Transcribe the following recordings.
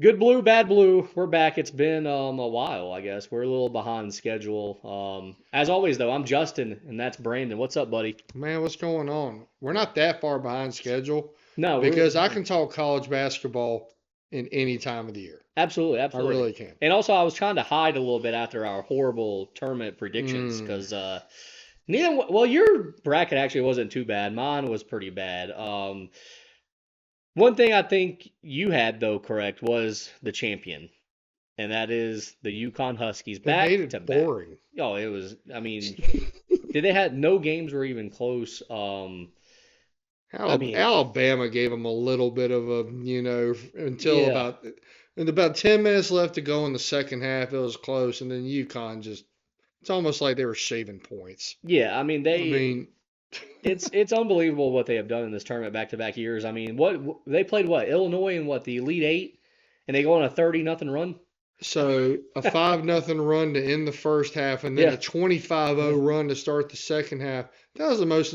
Good blue, bad blue. We're back. It's been a while, I guess. We're a little behind schedule. As always, though, I'm Justin, and that's Brandon. What's up, buddy? Man, what's going on? We're not that far behind schedule No, because I can talk college basketball in any time of the year. absolutely, I absolutely. really can. And also, I was trying to hide a little bit after our horrible tournament predictions Mm. because well, your bracket actually wasn't too bad. Mine was pretty bad. One thing I think you had though correct was the champion, and that is the Yukon Huskies They made back to it back. boring. Oh, it was. I mean, did they had no games were even close? I mean, Alabama gave them a little bit of a, until yeah, about 10 minutes left to go in the second half, it was close, and then UConn just, it's almost like they were shaving points. yeah. I mean, I mean, it's unbelievable what they have done in this tournament back to back years. I mean, what they played what Illinois in what the Elite Eight, and they go on a 30-0 run. so a 5-0 run to end the first half, and then Yeah, a 25-0 yeah. run to start the second half. That was the most.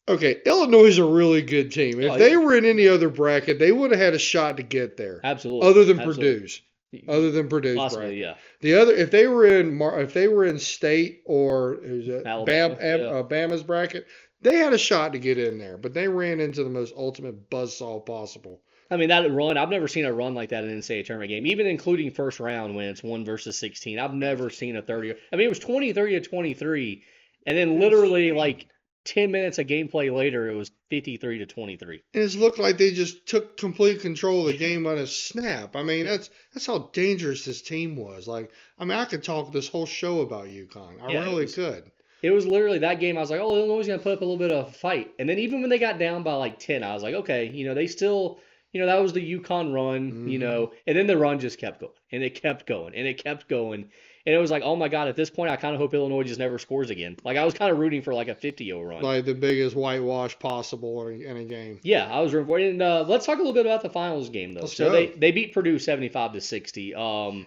Okay, Illinois is a really good team. Oh If yeah, they were in any other bracket, they would have had a shot to get there. absolutely, Other than absolutely. Purdue's, other than Purdue's Possibly, bracket. yeah. The other, if they were in state or is it Alabama, yeah. Bama's bracket, they had a shot to get in there, but they ran into the most ultimate buzzsaw possible. I mean, that run, I've never seen a run like that in an NCAA tournament game, even including first round when it's 1 versus 16. I've never seen a 30. I mean, it was 23 to 23, and then It's, literally like 10 minutes of gameplay later, it was 53 to 23. it's looked like they just took complete control of the game on a snap. I mean, that's how dangerous this team was. Like, I mean, I could talk this whole show about UConn. I Yeah, really could. it was literally that game. I was like, oh, Illinois is going to put up a little bit of a fight. And then even when they got down by like 10, I was like, okay, they still, that was the Yukon run, Hmm. and then the run just kept going and it kept going and it kept going. And it was like, oh my God, at this point, I kind of hope Illinois just never scores again. Like, I was kind of rooting for like a 50-0 run. Like the biggest whitewash possible in a game. Yeah, I was rooting for it. And let's talk a little bit about the finals game, though. Let's So they, go. they beat Purdue 75 to 60. I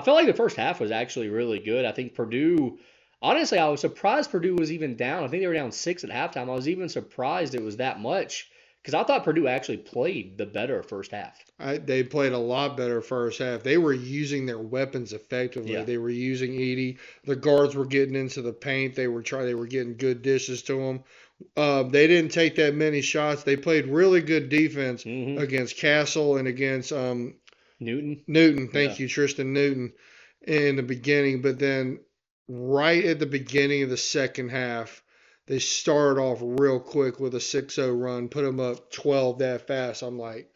felt like the first half was actually really good. I think Purdue, honestly, I was surprised Purdue was even down. I think they were down 6 at halftime. I was even surprised it was that much because I thought Purdue actually played the better first half. They played a lot better first half. They were using their weapons effectively. Yeah. They were using Edie. The guards were getting into the paint. They were getting good dishes to them. They didn't take that many shots. They played really good defense Hmm. against Castle and against Newton. Newton. Yeah. Thank you, Tristan Newton, in the beginning. But then right at the beginning of the second half, they started off real quick with a 6-0 run, put them up 12 that fast. I'm like,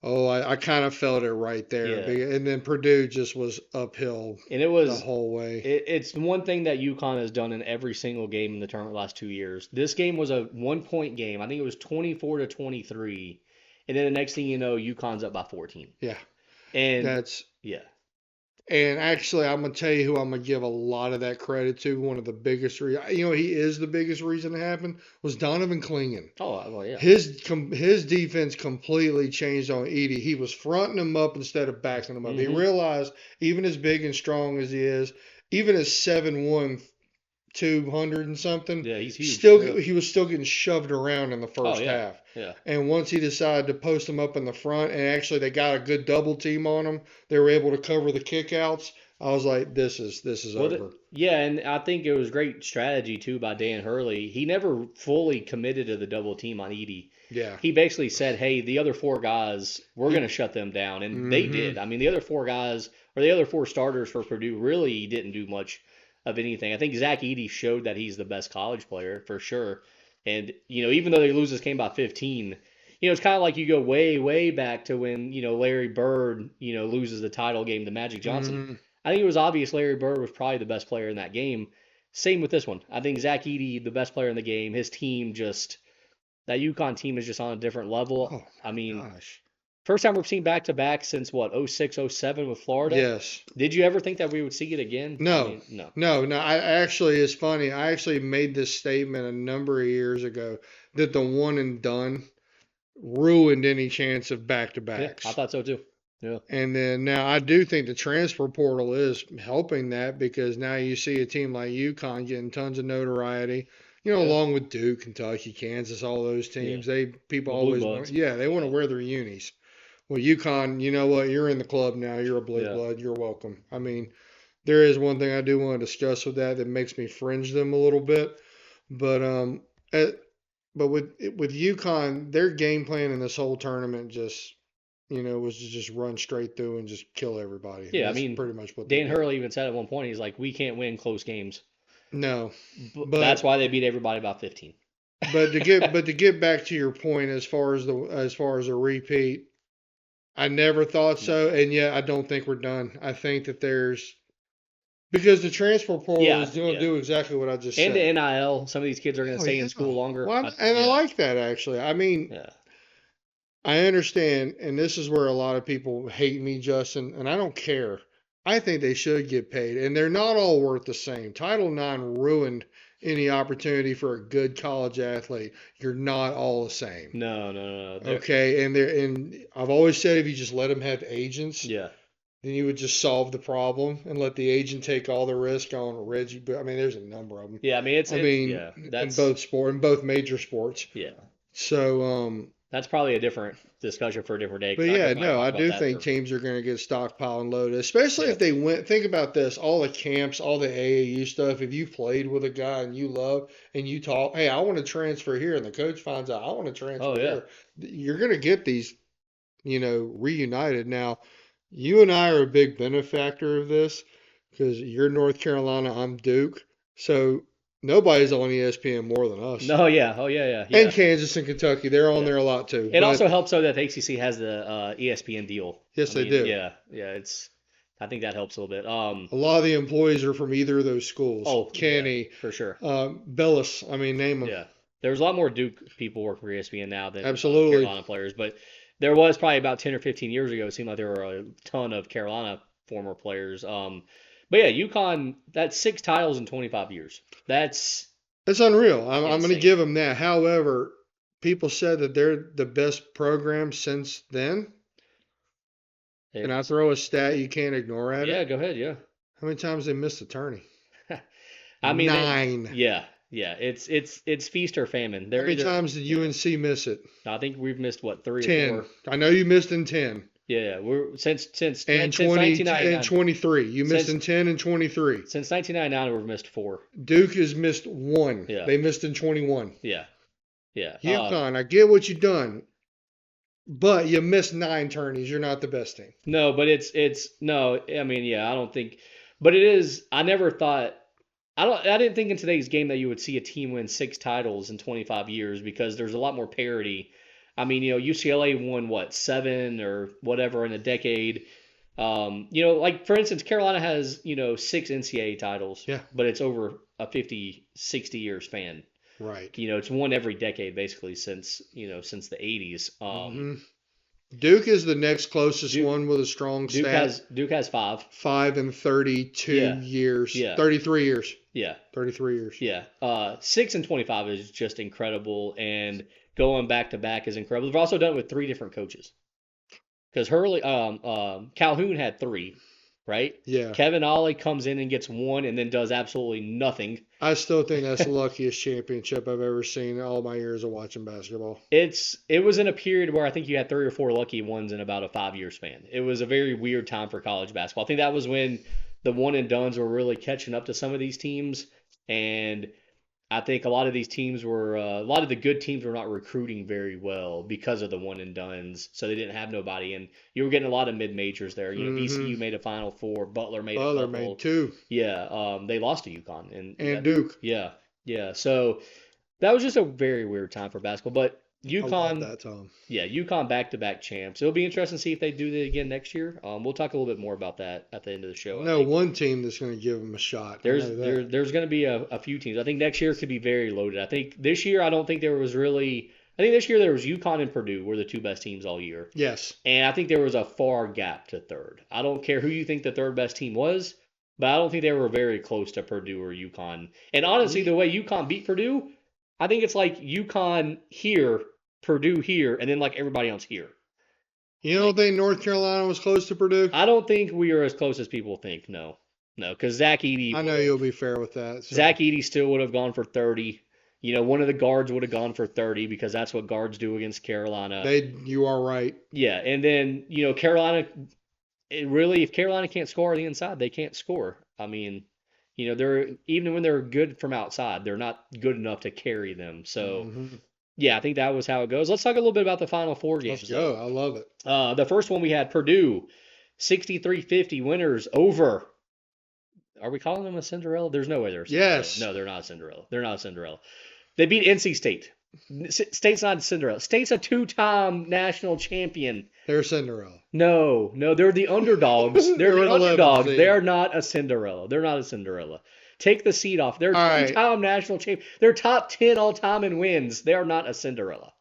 oh, I kind of felt it right there. Yeah. And then Purdue just was uphill And it the was whole way. it's one thing that UConn has done in every single game in the tournament the last 2 years. This game was a 1 point game. I think it was 24 to 23. And then the next thing you know, UConn's up by 14. Yeah, And that's yeah. and actually, I'm gonna tell you who I'm gonna give a lot of that credit to. One of the biggest, he is the biggest reason it happened was Donovan Clingan. Oh, well, yeah. His defense completely changed on Edie. He was fronting him up instead of backing him up. He Hmm. realized even as big and strong as he is, even as 7'1", 200 and something, Yeah, he's huge. still Yeah. he was still getting shoved around in the Oh, first yeah. half. Yeah. And once he decided to post him up in the front, and actually they got a good double team on him, they were able to cover the kickouts. I was like, this is Well, over. yeah, and I think it was great strategy too by Dan Hurley. He never fully committed to the double team on Edie. Yeah. He basically said, "Hey, the other four guys, we're going to shut them down," and they Mm-hmm. did. I mean, the other four guys or the other four starters for Purdue really didn't do much of anything. I think Zach Edey showed that he's the best college player for sure. And even though they lose this game by 15, it's kind of like you go way, way back to when Larry Bird loses the title game to Magic Johnson. Mm-hmm. I think it was obvious Larry Bird was probably the best player in that game. Same with this one. I think Zach Edey, the best player in the game. His team just that UConn team is just on a different level. Oh I my mean, gosh. first time we've seen back to back since what, 06, 07 with Florida. Yes. Did you ever think that we would see it again? I No. mean, no. No. I actually, it's funny. I actually made this statement a number of years ago that the one and done ruined any chance of back to Yeah, I backs. thought so too. Yeah. And then now I do think the transfer portal is helping that because now you see a team like UConn getting tons of notoriety. Yeah. Along with Duke, Kentucky, Kansas, all those Yeah. teams. People The Blue always want, Bloods. yeah, they want to wear their unis. Well, UConn, you know what? You're in the club now. You're a blue Yeah. blood. You're welcome. I mean, there is one thing I do want to discuss with that makes me fringe them a little bit, but at, but with UConn, their game plan in this whole tournament just was to just run straight through and just kill everybody. Yeah, I That's mean, pretty much what they Dan did. Hurley even said at one point, he's like, we can't win close games. No, That's but why they beat everybody about 15. to get back to your point as far as a repeat, I never thought No. so, and yet I don't think we're done. I think that there's because the transfer portal Yeah, is going to yeah. do exactly what I just And the said. NIL, some of these kids are going to Oh stay yeah. in school longer. Well, and I Yeah, like that actually. I mean, yeah. I understand, and this is where a lot of people hate me, Justin, and I don't care. I think they should get paid, and they're not all worth the same. Title IX ruined any opportunity for a good college athlete. You're not all the same. No, no, no, no. Okay, and I've always said if you just let them have agents, Yeah. then you would just solve the problem and let the agent take all the risk on Reggie. But I mean, there's a number of them. Yeah, I mean, I mean, yeah, in both major sports. yeah. So, That's probably a different discussion for a different day but because I yeah, could probably no, talk I about do that think for, teams are going to get stockpiled and loaded, especially yeah. if they went. Think about this: all the camps, all the AAU stuff. If you played with a guy and you love and you talk, hey, I want to transfer here, and the coach finds out I want to transfer Oh, yeah. here, you're going to get these, reunited. Now, you and I are a big benefactor of this because you're North Carolina, I'm Duke, so nobody's on ESPN more than us. No, yeah. Oh, yeah, yeah, And yeah. Kansas and Kentucky, they're on Yeah. there a lot too. It But also helps though that the ACC has the ESPN deal. yes, I they mean, do. yeah, yeah. I think that helps a little bit. A lot of the employees are from either of those schools. Oh, yeah, Kenny, for sure. Bellis, I mean, name them. Yeah, there's a lot more Duke people working for ESPN now than Absolutely. Carolina players, but there was probably about 10 or 15 years ago. It seemed like there were a ton of Carolina former players. But yeah, UConn, that's 6 titles in 25 years. That's It's unreal. I'm going to insane. give them that. However, people said that they're the best program since then. Can I It's throw a stat you can't ignore at yeah, it? go ahead, yeah. How many times they missed a tourney? I mean, 9. yeah, yeah. It's feast or famine. How They're many either times did yeah. UNC miss it? I think we've missed what 3 or 4. 10. I know you missed in 10. Yeah, we're since And since 20 and 1999. 23. You missed Since in 10 and 23. since 1999, we've missed 4. Duke has missed 1. Yeah, They missed in 21. yeah, yeah. UConn, I get what you've done, but you missed 9 tourneys. You're not the best team. No, but it's no. I mean, yeah, I don't think. But it is. I never thought. I didn't think in today's game that you would see a team win 6 titles in 25 years because there's a lot more parity. I mean, UCLA won what 7 or whatever in a decade. Like for instance, Carolina has 6 NCAA titles, Yeah, but it's over a 50, 60 year span. right. It's won every decade basically since the 80s. hmm Duke is the next closest Duke one with a strong Duke stat. has 5. 5 and 32 Yeah, years. yeah, 33 years. yeah, 33 years. yeah. 6 and 25 is just incredible, and going back to back is incredible. They've also done it with 3 different coaches because Hurley, Calhoun had 3, right? Yeah. Kevin Ollie comes in and gets 1, and then does absolutely nothing. I still think that's the luckiest championship I've ever seen in all my years of watching basketball. It was in a period where I think you had 3 or 4 lucky ones in about a 5-year span. It was a very weird time for college basketball. I think that was when the one and dones were really catching up to some of these teams, and I think a lot of these teams were a lot of the good teams were not recruiting very well because of the one and dones, so they didn't have nobody, and you were getting a lot of mid majors there. hmm VCU made a Final Four, Butler made a Butler couple. made 2. Yeah, they lost to UConn, And Duke. yeah, yeah. So that was just a very weird time for basketball. But I love UConn, that, Tom. yeah, UConn back-to-back champs. It'll be interesting to see if they do that again next year. We'll talk a little bit more about that at the end of the show. I I know think one team that's going to give them a shot. I know that. there's going to be a few teams. I think next year could be very loaded. I think this year I don't think there was really. I think this year there was UConn and Purdue were the 2 best teams all year, Yes. and I think there was a far gap to third. I don't care who you think the third best team was, but I don't think they were very close to Purdue or UConn. And honestly, the way UConn beat Purdue, I think it's like UConn here, Purdue here, and then like everybody else here. You don't think North Carolina was close to Purdue? I don't think we are as close as people think. No, because Zach Edey, I know you'll be fair with that. So. Zach Edey still would have gone for 30. One of the guards would have gone for 30 because that's what guards do against Carolina. You are right. Yeah, and then Carolina. If Carolina can't score on the inside, they can't score. I mean, they're even when they're good from outside, they're not good enough to carry them. So yeah, I think that was how it goes. Let's talk a little bit about the Final Four games. Let's go. I love it. The first one we had Purdue, 63-50 winners over. Are we calling them a Cinderella? There's no way they're a Cinderella. Yes. No, they're not a Cinderella. They're not a Cinderella. They beat NC State. State's not a Cinderella. State's a two-time national champion. They're Cinderella. No, they're the underdogs. They're the underdogs. seed. They're not a Cinderella. They're not a Cinderella. Take the seat off. They're All right. two-time national champion. They're top 10 all-time in wins. They are not a Cinderella.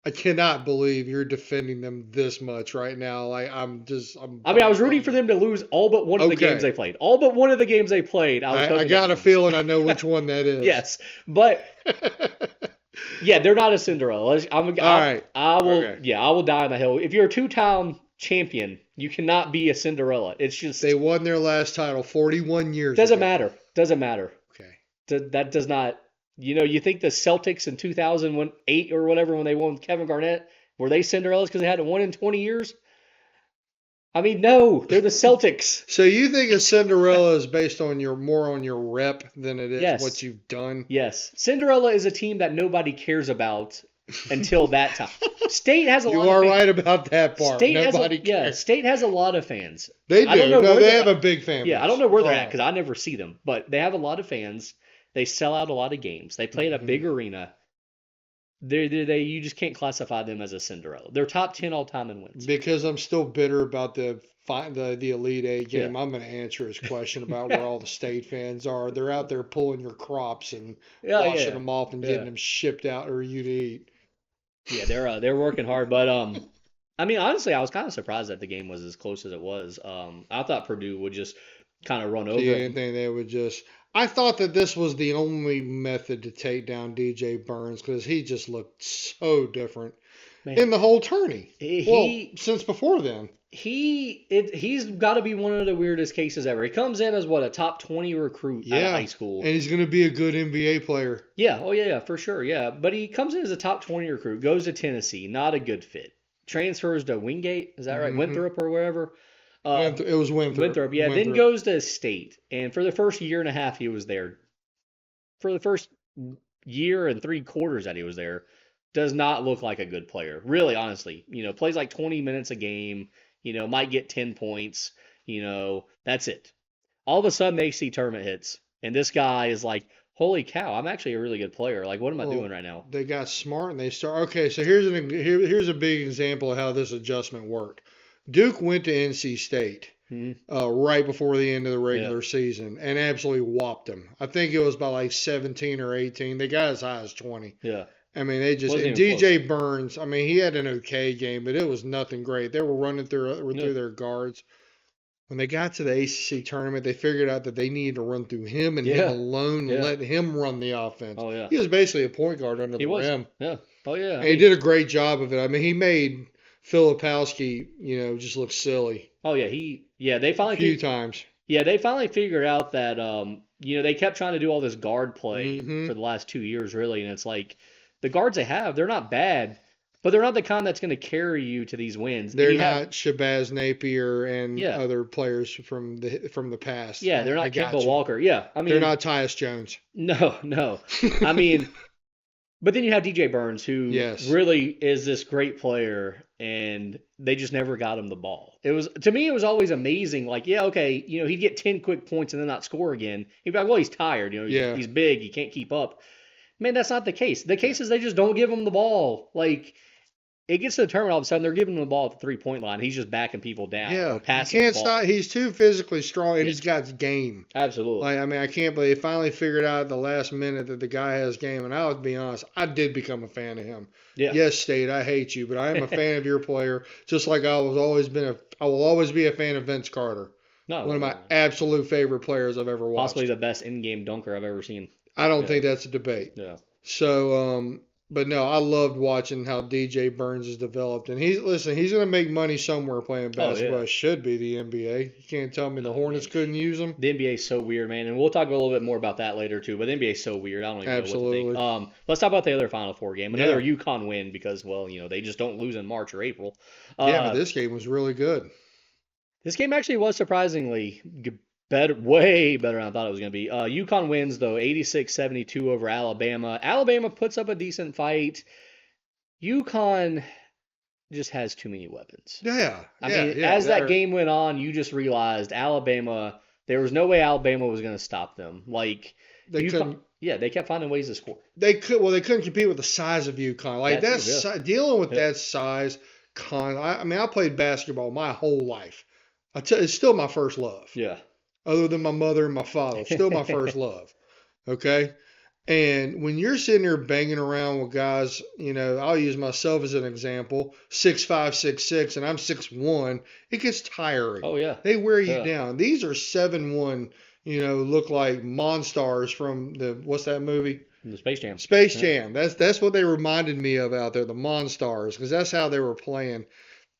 I cannot believe you're defending them this much right now. Like I was rooting for them to lose all but one of the games they played. All but one of the games they played. I got a feeling I know which one that is. Yes, but yeah, they're not a Cinderella. All right. I will. Okay. Yeah, I will die on the hill. If you're a two-time champion, you cannot be a Cinderella. It's just they won their last title 41 years ago. Doesn't matter. Okay. That does not. You think the Celtics in 2008 or whatever when they won with Kevin Garnett, were they Cinderellas because they hadn't won in 20 years? I mean, no, they're the Celtics. So you think a Cinderella is based on more on your rep than it is what you've done? Yes. Cinderella is a team that nobody cares about until that time. State has a lot of fans. You are right about that part. Nobody cares. Yeah, State has a lot of fans. They do. I don't know they have a big fan base. Yeah, I don't know where they're at because I never see them. But they have a lot of fans. They sell out a lot of games. They play in a big arena. You just can't classify them as a Cinderella. They're top 10 all time in wins. Because I'm still bitter about the Elite Eight game. I'm going to answer his question about where all the State fans are. They're out there pulling your crops and washing them off and getting them shipped out or you to eat. Yeah, they're working hard. But I mean, honestly, I was kind of surprised that the game was as close as it was. I thought Purdue would just kind of run over. Anything they would just. I thought that this was the only method to take down DJ Burns because he just looked so different in the whole tourney. Since before then. He's got to be one of the weirdest cases ever. He comes in as a top 20 recruit out of high school. And he's going to be a good NBA player. Yeah, yeah, for sure, yeah. But he comes in as a top 20 recruit, goes to Tennessee, not a good fit. Transfers to Wingate, is that right? Winthrop or wherever. It was Winthrop. Yeah. Then goes to State, and for the first year and a half he was there. For the first year and 3 quarters that he was there, does not look like a good player. Really, honestly, plays like 20 minutes a game. Might get 10 points. That's it. All of a sudden they see tournament hits, and this guy is like, holy cow, I'm actually a really good player. Like, what am I doing right now? They got smart and they start. Okay, so here's a big example of how this adjustment worked. Duke went to NC State right before the end of the regular season and absolutely whopped them. I think it was by like 17 or 18. They got as high as 20. Yeah. I mean, they just DJ Burns. I mean, he had an okay game, but it was nothing great. They were running through their guards. When they got to the ACC tournament, they figured out that they needed to run through him and him alone and let him run the offense. Oh yeah. He was basically a point guard under the rim. Yeah. Oh yeah. And he did a great job of it. I mean, he made Filipowski, just look silly. Oh yeah, they finally a few times. Yeah, they finally figured out that they kept trying to do all this guard play for the last 2 years really, and it's like the guards they have, they're not bad, but they're not the kind that's going to carry you to these wins. They're not Shabazz Napier and other players from the past. Yeah, they're not Kemba Walker. Yeah, I mean they're not Tyus Jones. No. I mean, but then you have DJ Burns, who really is this great player, and they just never got him the ball. To me, it was always amazing. Like, he'd get 10 quick points and then not score again. He'd be like, well, he's tired. He's big, he can't keep up. Man, that's not the case. The case is they just don't give him the ball. Like, it gets to the tournament, all of a sudden they're giving him the ball at the 3-point line. He's just backing people down. Yeah, he can't stop. He's too physically strong, and he's got game. Absolutely. Like, I mean, I can't believe they finally figured out at the last minute that the guy has game. And I'll be honest, I did become a fan of him. Yeah. Yes, State, I hate you, but I am a fan of your player. Just like I will always be a fan of Vince Carter. One of my absolute favorite players I've ever watched. Possibly the best in-game dunker I've ever seen. I don't think that's a debate. Yeah. So, But no, I loved watching how DJ Burns has developed, and he's going to make money somewhere playing Oh basketball. yeah. It should be the NBA. You can't tell me the No, Hornets man. couldn't use him. The NBA is so weird, man, and we'll talk a little bit more about that later too. But the NBA is so weird. I don't even know what to think. Absolutely. Let's talk about the other Final Four game. Another Yeah, UConn win because, well, they just don't lose in March or April. yeah, but Uh, this game was really good. this game actually was surprisingly better, way better than I thought it was going to be. UConn wins though, 86-72 over Alabama. Alabama puts up a decent fight. UConn just has too many weapons. Yeah, I yeah, mean, yeah. as that game went on, you just realized Alabama. There was no way Alabama was going to stop them. Like They couldn't. yeah, they kept finding ways to score. They couldn't compete with the size of UConn. Like That too, dealing with yeah. that size. I mean, I played basketball my whole life. It's still my first love. Yeah. Other than my mother and my father, still my first love. Okay. And when you're sitting there banging around with guys, I'll use myself as an example, 6'5", 6'6", and I'm 6'1", it gets tiring. Oh yeah. They wear you Yeah. down. These are 7'1", look like monsters from what's that movie? The Space Jam. Space Yeah. Jam. That's what they reminded me of out there, the monsters, because that's how they were playing.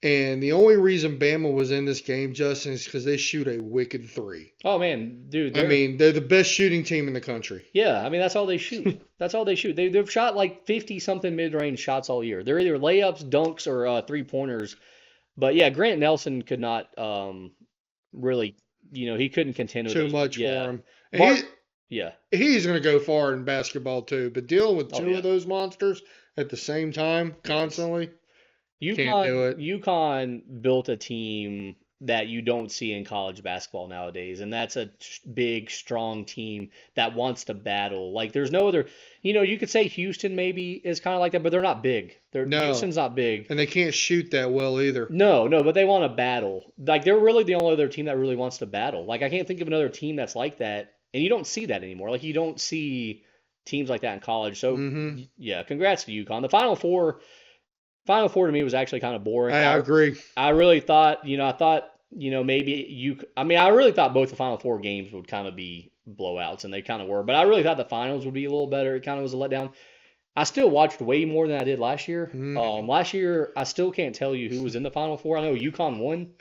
And the only reason Bama was in this game, Justin, is because they shoot a wicked three. Oh man, dude. I mean, they're the best shooting team in the country. Yeah, I mean that's all they shoot. That's all they shoot. They've shot like 50 something mid range shots all year. They're either layups, dunks, or 3-pointers. But yeah, Grant Nelson could not really, he couldn't contend with Too those. much Yeah. for him. Mark, And yeah. he's going to go far in basketball too, but dealing with Oh two yeah. of those monsters at the same time, constantly, can't do it. UConn built a team that you don't see in college basketball nowadays, and that's a big, strong team that wants to battle. Like there's no other, you could say Houston maybe is kind of like that, but they're not big. No. Houston's not big. And they can't shoot that well either. No, but they want to battle. Like they're really the only other team that really wants to battle. Like I can't think of another team that's like that, and you don't see that anymore. Like you don't see teams like that in college. So Mm-hmm. yeah, congrats to UConn. The Final Four to me was actually kind of boring. I agree. I really thought, maybe I really thought both the Final Four games would kind of be blowouts, and they kind of were. But I really thought the finals would be a little better. It kind of was a letdown. I still watched way more than I did last year. Last year, I still can't tell you who was in the Final Four. I know UConn won.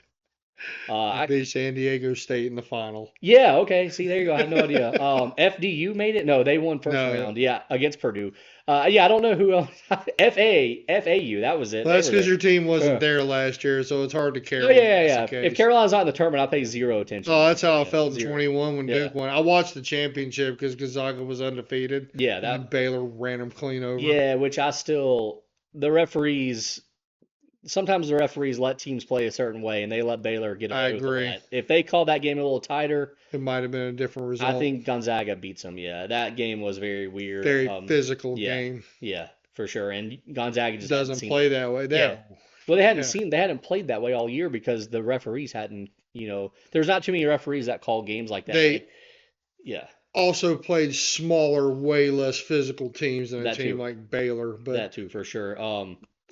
I beat San Diego State in the final. Yeah, okay. See, there you go. I had no idea. FDU made it? No, they won first No. round. Yeah, against Purdue. Yeah, I don't know who else. FAU, that was it. Well, that's They were because your team wasn't Yeah. there last year, so it's hard to care. Oh, when yeah. that's the If case. Carolina's not in the tournament, I pay zero attention. Oh, that's how I Yeah, felt in zero. 21 when Yeah. Duke won. I watched the championship because Gonzaga was undefeated. Yeah, And then Baylor ran them clean over. yeah, which the referees, sometimes the referees let teams play a certain way, and they let Baylor get I away with agree. that. If they called that game a little tighter, It might have been a different result. I think Gonzaga beats them. Yeah, that game was very weird. Very physical yeah. game. Yeah, for sure. And Gonzaga just hadn't Doesn't seen play that way. Yeah. Well, they hadn't Yeah. they hadn't played that way all year because the referees hadn't, there's not too many referees that call games like that. They yeah, also played smaller, way less physical teams than a That team too. like Baylor, but that too for sure.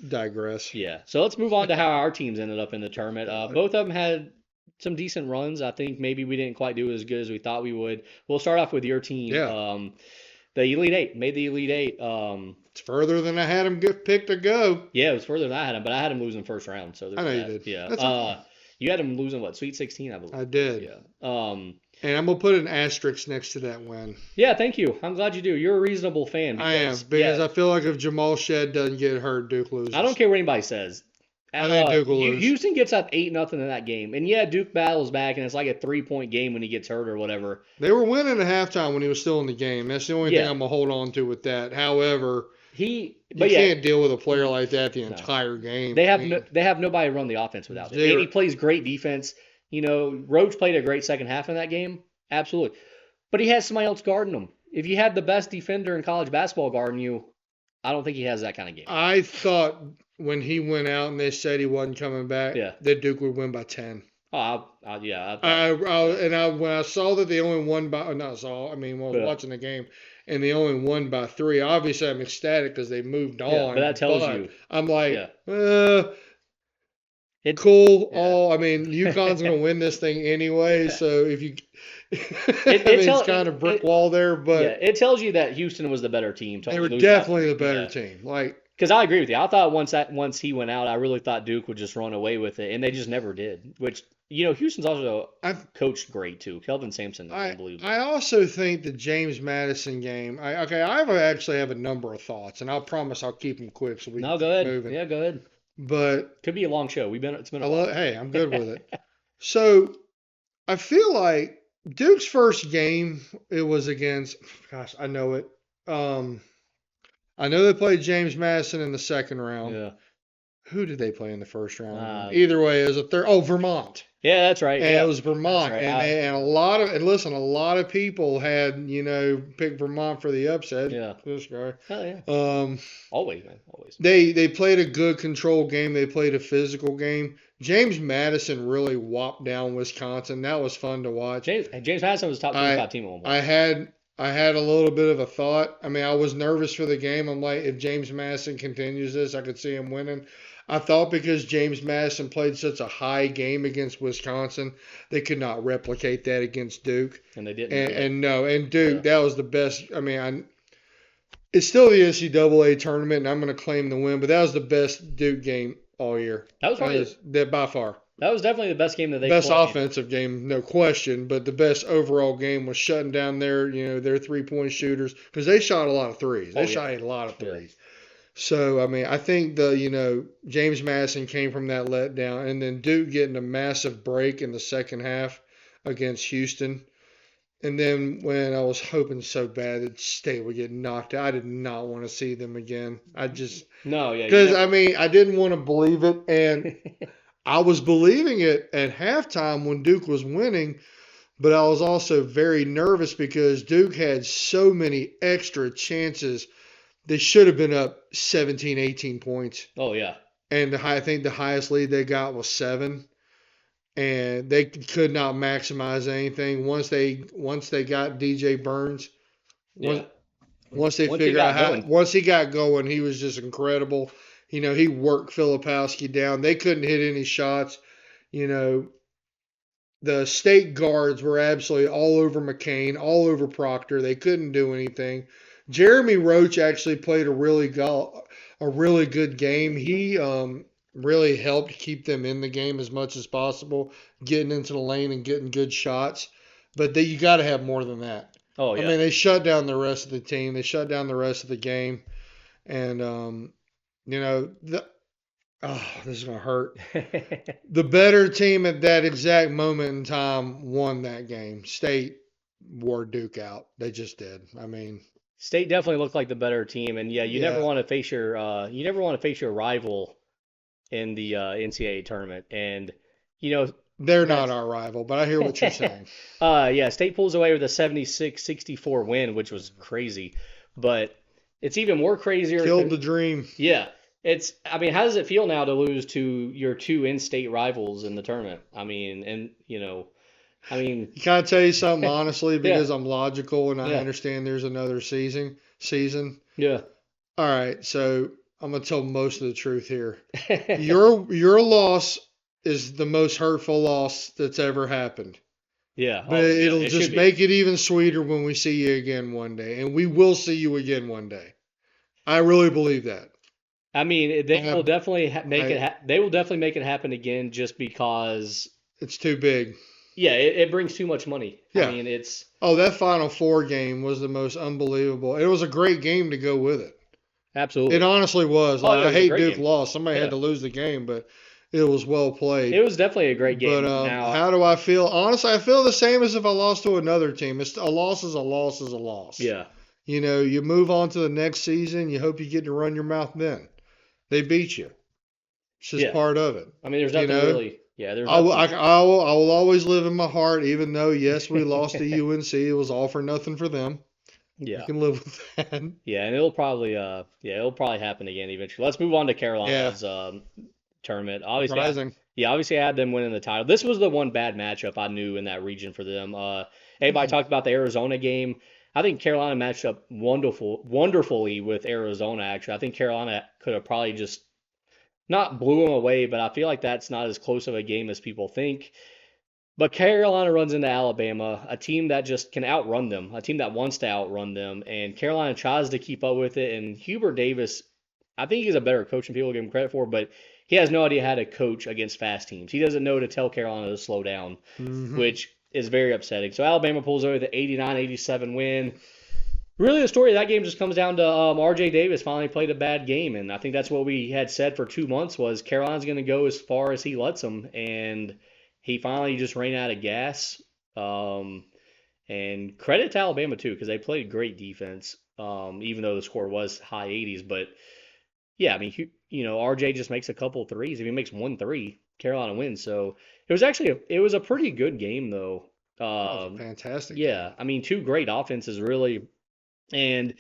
digress. Yeah. So let's move on to how our teams ended up in the tournament. Both of them had some decent runs. I think maybe we didn't quite do as good as we thought we would. We'll start off with your team. Yeah. The Elite Eight made the Elite Eight. It's further than I had them get picked to go. Yeah, it was further than I had them, but I had them losing first round. So I know you that. did. Yeah. That's okay. You had them losing what, Sweet 16, I believe. I did. Yeah. And I'm going to put an asterisk next to that win. Yeah, thank you. I'm glad you do. You're a reasonable fan. I am, because I feel like if Jamal Shedd doesn't get hurt, Duke loses. I don't care what anybody says. I think Duke will lose. Houston gets up 8-0 in that game. And yeah, Duke battles back, and it's like a 3-point game when he gets hurt or whatever. They were winning at halftime when he was still in the game. That's the only thing Yeah. I'm going to hold on to with that. However, you But yeah, can't deal with a player like that the entire game. they have I mean, they have nobody to run the offense without him. Zero. And he plays great defense. Roach played a great second half in that game. Absolutely. But he has somebody else guarding him. If you had the best defender in college basketball guarding you, I don't think he has that kind of game. I thought when he went out and they said he wasn't coming back, Yeah. that Duke would win by 10. Yeah. When I saw that they only won by, when I was Yeah. watching the game, and they only won by 3. Obviously, I'm ecstatic because they moved on. Yeah, but that tells you. I'm like, Yeah. It Cool. yeah. I mean, UConn's going to win this thing anyway. So if you, It I it mean, it's tell kind of brick it wall there, yeah, but it tells you that Houston was the better team to they only were lose by definitely three. the better Yeah. team. Like, Because I agree with you. I thought once he went out, I really thought Duke would just run away with it, and they just never did. Which Houston's also I, coached great too. Kelvin Sampson is I, unbelievable. I also think the James Madison game. Actually have a number of thoughts, and I'll promise I'll keep them quick so we can No, go keep ahead. moving. Yeah, go ahead. But Could be a long show. It's been a while. hey, I'm good with it. So I feel like Duke's first game, it was against, gosh, I know it. Um, I know they played James Madison in the second round. Yeah. Who did they play in the first round? Uh, Either way, it was a third. Oh, Vermont. yeah, that's right. And it Yep, was that's Vermont, right. and a lot of people had picked Vermont for the upset. Yeah. This guy. Oh yeah. Um, Always, man. Always. they played a good control game. They played a physical game. James Madison really whopped down Wisconsin. That was fun to watch. James Madison was top I 25 team at one I point. had I had a little bit of a thought. I mean, I was nervous for the game. I'm like, if James Madison continues this, I could see him winning. I thought because James Madison played such a high game against Wisconsin, they could not replicate that against Duke. And they didn't And, do it. and no, and Duke, Yeah. that was the best. I mean, it's still the NCAA tournament, and I'm going to claim the win, but that was the best Duke game all year. That was probably That by far. that was definitely the best game that they Best played. offensive game, no question, but the best overall game was shutting down their 3-point shooters because they shot a lot of threes. They Oh, yeah. shot a lot of Yeah. threes. So I mean, I think James Madison came from that letdown, and then Duke getting a massive break in the second half against Houston. And then when I was hoping so bad that State would get knocked out, I did not want to see them again. No, yeah. Because I mean, I didn't want to believe it, and I was believing it at halftime when Duke was winning, but I was also very nervous because Duke had so many extra chances. They should have been up 17, 18 points. Oh yeah. And I think the highest lead they got was 7. And they could not maximize anything. Once they got DJ Burns, Yeah. once they Once he figured out got how, going. once he got going, he was just incredible. He worked Filipowski down. They couldn't hit any shots. The State guards were absolutely all over McCain, all over Proctor. They couldn't do anything. Jeremy Roach actually played a really good game. He really helped keep them in the game as much as possible, getting into the lane and getting good shots. But you got to have more than that. Oh yeah. I mean, they shut down the rest of the team. They shut down the rest of the game, and this is gonna hurt. The better team at that exact moment in time won that game. State wore Duke out. They just did. I mean, State definitely looked like the better team, and yeah, you never yeah, want to face your rival in the NCAA tournament, and you know they're not that's our rival, but I hear what you're saying. yeah, State pulls away with a 76-64 win, which was crazy, but it's even more crazier. Killed the dream. Yeah, I mean, how does it feel now to lose to your two in-state rivals in the tournament? I mean, and I mean, Can I tell you something honestly, yeah, because I'm logical and I yeah, understand there's another season. yeah. All right, so I'm gonna tell most of the truth here. Your loss is the most hurtful loss that's ever happened. Yeah, But oh, yeah, it'll it just should be. make it even sweeter when we see you again one day, and we will see you again one day. I really believe that. I mean, they will Um, definitely make it. I, They will definitely make it happen again, just because. it's too big. Yeah, it brings too much money. I Yeah. mean, it's Oh, that Final Four game was the most unbelievable. It was a great game to go with it. It absolutely. honestly was. Oh, Like, it I was a hate great Duke game. lost. Somebody had Yeah, to lose the game, but it was well it played. was definitely a great But game. Now, how do I feel? Honestly, I feel the same as if I lost to another team. It's a loss is a loss is a loss. yeah, You move on to the next season. You hope you get to run your mouth then. They beat you. It's just yeah. part of it. I mean, there's You nothing know. really. Yeah, there's I will, nothing. I will always live in my heart, even though yes, we lost to UNC. It was all for nothing for them. I Yeah, can live with that. yeah, and it'll probably happen again eventually. Let's move on to Yeah, Carolina's tournament. Obviously, surprising. obviously I had them winning the title. This was the one bad matchup I knew in that region for them. Everybody talked about the Arizona game. I think Carolina matched up wonderfully with Arizona. Actually, I think Carolina could have probably just not blew them away, but I feel like that's not as close of a game as people think. But Carolina runs into Alabama, a team that just can outrun them, a team that wants to outrun them, and Carolina tries to keep up with it. And Hubert Davis, I think he's a better coach than people give him credit for, but he has no idea how to coach against fast teams. He doesn't know to tell Carolina to slow down, Hmm. which is very upsetting. So Alabama pulls over the 89-87 win. Really, the story of that game just comes down to R.J. Davis finally played a bad game, and I think that's what we had said for 2 months was Carolina's going to go as far as he lets them, and he finally just ran out of gas. Um, and credit to Alabama too, because they played great defense, even though the score was high 80s. But yeah, I mean, R.J. just makes a couple threes. If he makes one three, Carolina wins. So it was a pretty good game though. That was a fantastic Yeah, game. I mean, two great offenses really, and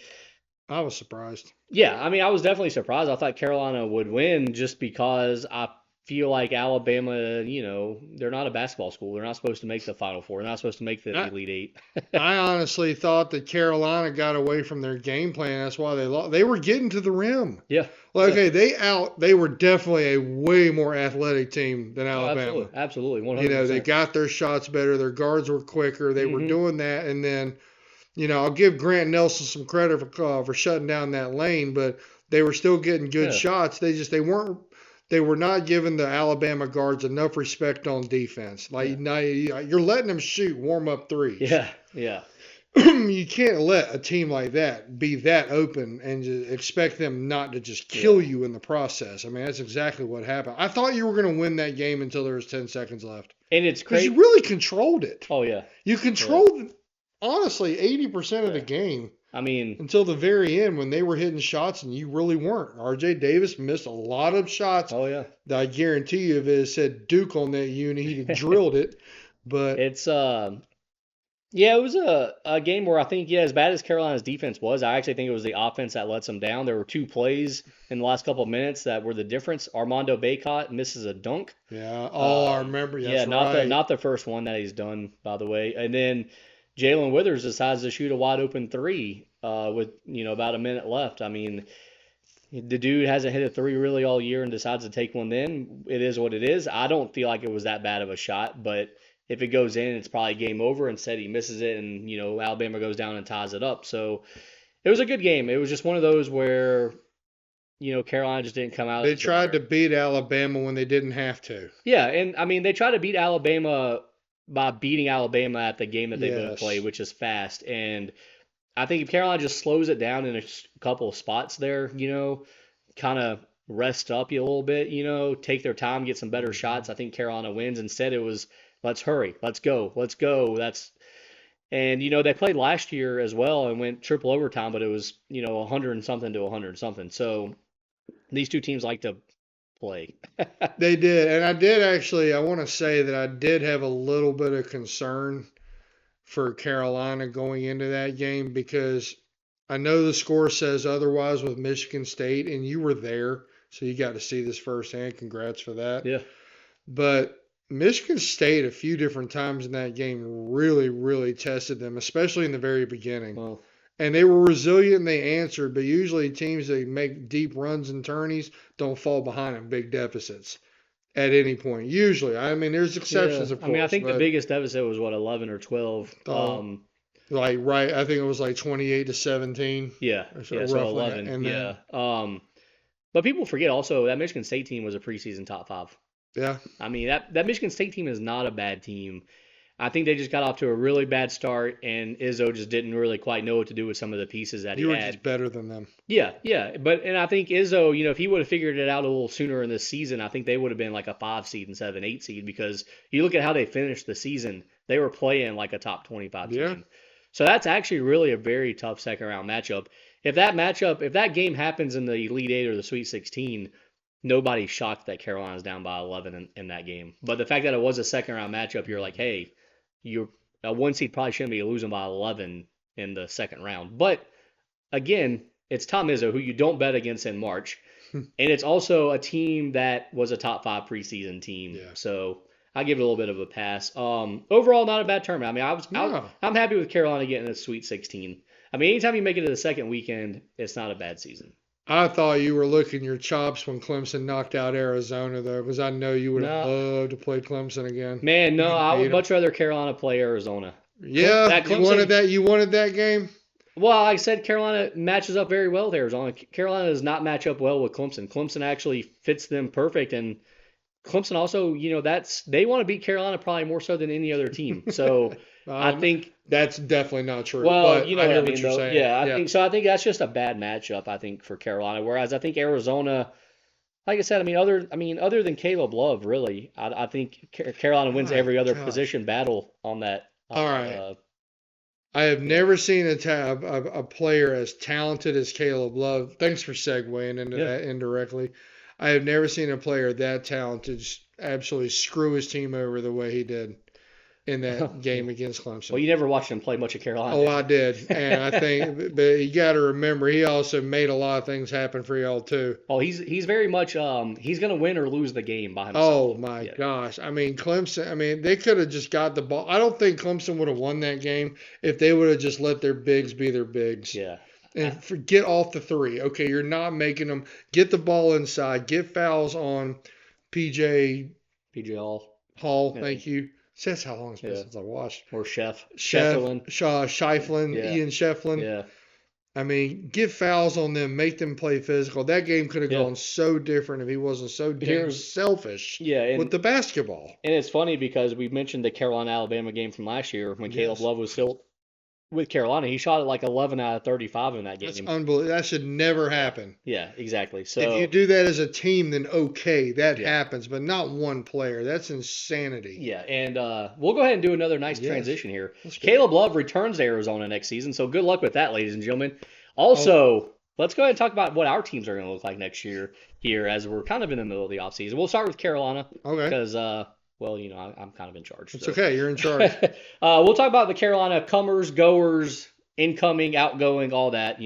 I was surprised. yeah, I mean, I was definitely surprised. I thought Carolina would win just because I feel like Alabama, they're not a basketball school. They're not supposed to make the Final Four. They're not supposed to make the I, Elite Eight. I honestly thought that Carolina got away from their game plan. That's why they lost. They were getting to the rim. Yeah, Like, yeah. okay, they were definitely a way more athletic team than Oh, Alabama. absolutely, absolutely, They 100%. got their shots better. Their guards were quicker. They were Mm-hmm. doing that, and then I'll give Grant Nelson some credit for shutting down that lane, but they were still getting good Yeah, shots. They were not giving the Alabama guards enough respect on defense. yeah, Like now you're letting them shoot warm up threes. yeah, yeah, You can't let a team like that be that open and just expect them not to just yeah. kill you in the process. I mean, that's exactly what happened. I thought you were going to win that game until there was 10 seconds left And it's because you great. really controlled it. Oh yeah, You yeah, controlled, honestly, 80% of the yeah. game I mean, until the very end when they were hitting shots and you really weren't. R.J. Davis missed a lot of shots oh yeah. that I guarantee you if it had said Duke on that unit, he'd have drilled it. But It's Yeah, it was a game where I think, yeah, as bad as Carolina's defense was, I actually think it was the offense that lets them down. There were two plays in the last couple of minutes that were the difference. Armando Bacot misses a dunk. yeah, oh, I remember. Yeah, That's right. not the first one that he's done, by the way. And then Jalen Withers decides to shoot a wide open three with about a minute left. I mean, the dude hasn't hit a three really all year and decides to take one then. It is what it is. I don't feel like it was that bad of a shot, but if it goes in, it's probably game over. Instead, he misses it, and Alabama goes down and ties it up. So it was a good game. It was just one of those where Carolina just didn't come They out the tried to park. beat Alabama when they didn't have to. Yeah, and I mean they try to beat Alabama by beating Alabama at the game that they go to play, Yes. which is fast. And I think if Carolina just slows it down in couple of spots there, kind of rest up you a little bit, take their time, get some better shots. I think Carolina wins. Instead, it was let's hurry, let's go, let's go. And they played last year as well and went triple overtime, but it was 100 and something to 100 and something. So these two teams like to play. They did. And I did actually, I want to say that I did have a little bit of concern for Carolina going into that game because I know the score says otherwise with Michigan State, and you were there, so you got to see this firsthand. Congrats for that. Yeah. But Michigan State, a few different times in that game, really, really tested them, especially in the very beginning. Well, And they were resilient and they answered, but usually teams that make deep runs and tourneys don't fall behind in big deficits at any point. Usually. I mean, there's yeah. exceptions, of I mean, I course, think the but biggest deficit was what 11 or 12. uh, like right, I think it was like 28-17 Yeah, or so yeah. So roughly. 11. And Yeah. then But people forget also that Michigan State team was a preseason top five. yeah, I mean, that Michigan State team is not a bad team. I think they just got off to a really bad start, and Izzo just didn't really quite know what to do with some of the pieces that he you were had. just better than them. Yeah, yeah, and I think Izzo, if he would have figured it out a little sooner in this season, I think they would have been like a 5 seed instead of an 8 seed because you look at how they finished the season, they were playing like a top 25 Yeah. team. So that's actually really a very tough second round matchup. If that game happens in the Elite Eight or the Sweet 16, nobody's shocked that Carolina's down by 11 in that game. But the fact that it was a second round matchup, you're like, hey, you're a 1 seed probably shouldn't be losing by 11 in the second round. But again, it's Tom Izzo, who you don't bet against in March, and it's also a team that was a top five preseason team. Yeah. So I give it a little bit of a pass. Overall, not a bad tournament. I mean, No. I'm happy with Carolina getting a Sweet 16. I mean, anytime you make it to the second weekend, it's not a bad season. I thought you were licking your chops when Clemson knocked out Arizona, though, because I know you would have No, loved to play Clemson again. man, You no, could have I beat would them. much rather Carolina play Arizona. Yeah, That you wanted Clemson, that. You wanted that game. well, like I said, Carolina matches up very well with Arizona. Carolina does not match up well with Clemson. Clemson actually fits them perfect, and Clemson also, that's they want to beat Carolina probably more so than any other team. So I um, think, that's definitely not true, well, but you know I what I hear what mean, you're though. saying. Yeah, I Yeah. think so. I think that's just a bad matchup. I think for Carolina. Whereas I think Arizona, like I said, other than Caleb Love, really, I think Carolina wins My every other gosh. position battle on that. All right. Uh, I have yeah, never seen a player as talented as Caleb Love. Thanks for segueing into yeah. that indirectly. I have never seen a player that talented absolutely screw his team over the way he did in that game against Well, Clemson. you never watched him play much of Carolina, Oh, did I did, and I you? think, but you got to remember, he also made a lot of things happen for y'all too. Oh, he's very much he's gonna win or lose the game by himself. Oh my Yeah, gosh! I mean, Clemson. I mean, they could have just got the ball. I don't think Clemson would have won that game if they would have just let their bigs be their bigs. yeah. And get off the three. Okay, you're not making them get the ball inside, get fouls on PJ PJ Hall, Hall. yeah, Thank you. Says how long it's been yeah, since I watched. or Chef Chef Sheffield. Shiflin, Yeah, Ian Shefflin. yeah, I mean, get fouls on them, make them play physical. That game could have yeah. gone so different if he wasn't so dang Here's selfish yeah, with the basketball. and it's funny because we mentioned the Carolina Alabama game from last year when Caleb Yes. Love was still with Carolina. He shot it like 11 out of 35 in that That's game. unbelievable. That should never Yeah, happen. yeah, exactly. If you So do that as a team, then okay, that yeah, happens, but not one player. That's insanity. yeah, and we'll go ahead and do another nice Yes. transition here. Let's go. Caleb Love returns to Arizona next season, so good luck with that, ladies and gentlemen. Oh, Also, let's go ahead and talk about what our teams are going to look like next year here as we're kind of in the middle of the offseason. We'll start with Carolina okay. because, well, I'm kind of in charge. It's So okay. You're in charge. we'll talk about the Carolina comers, goers, incoming, outgoing, all that,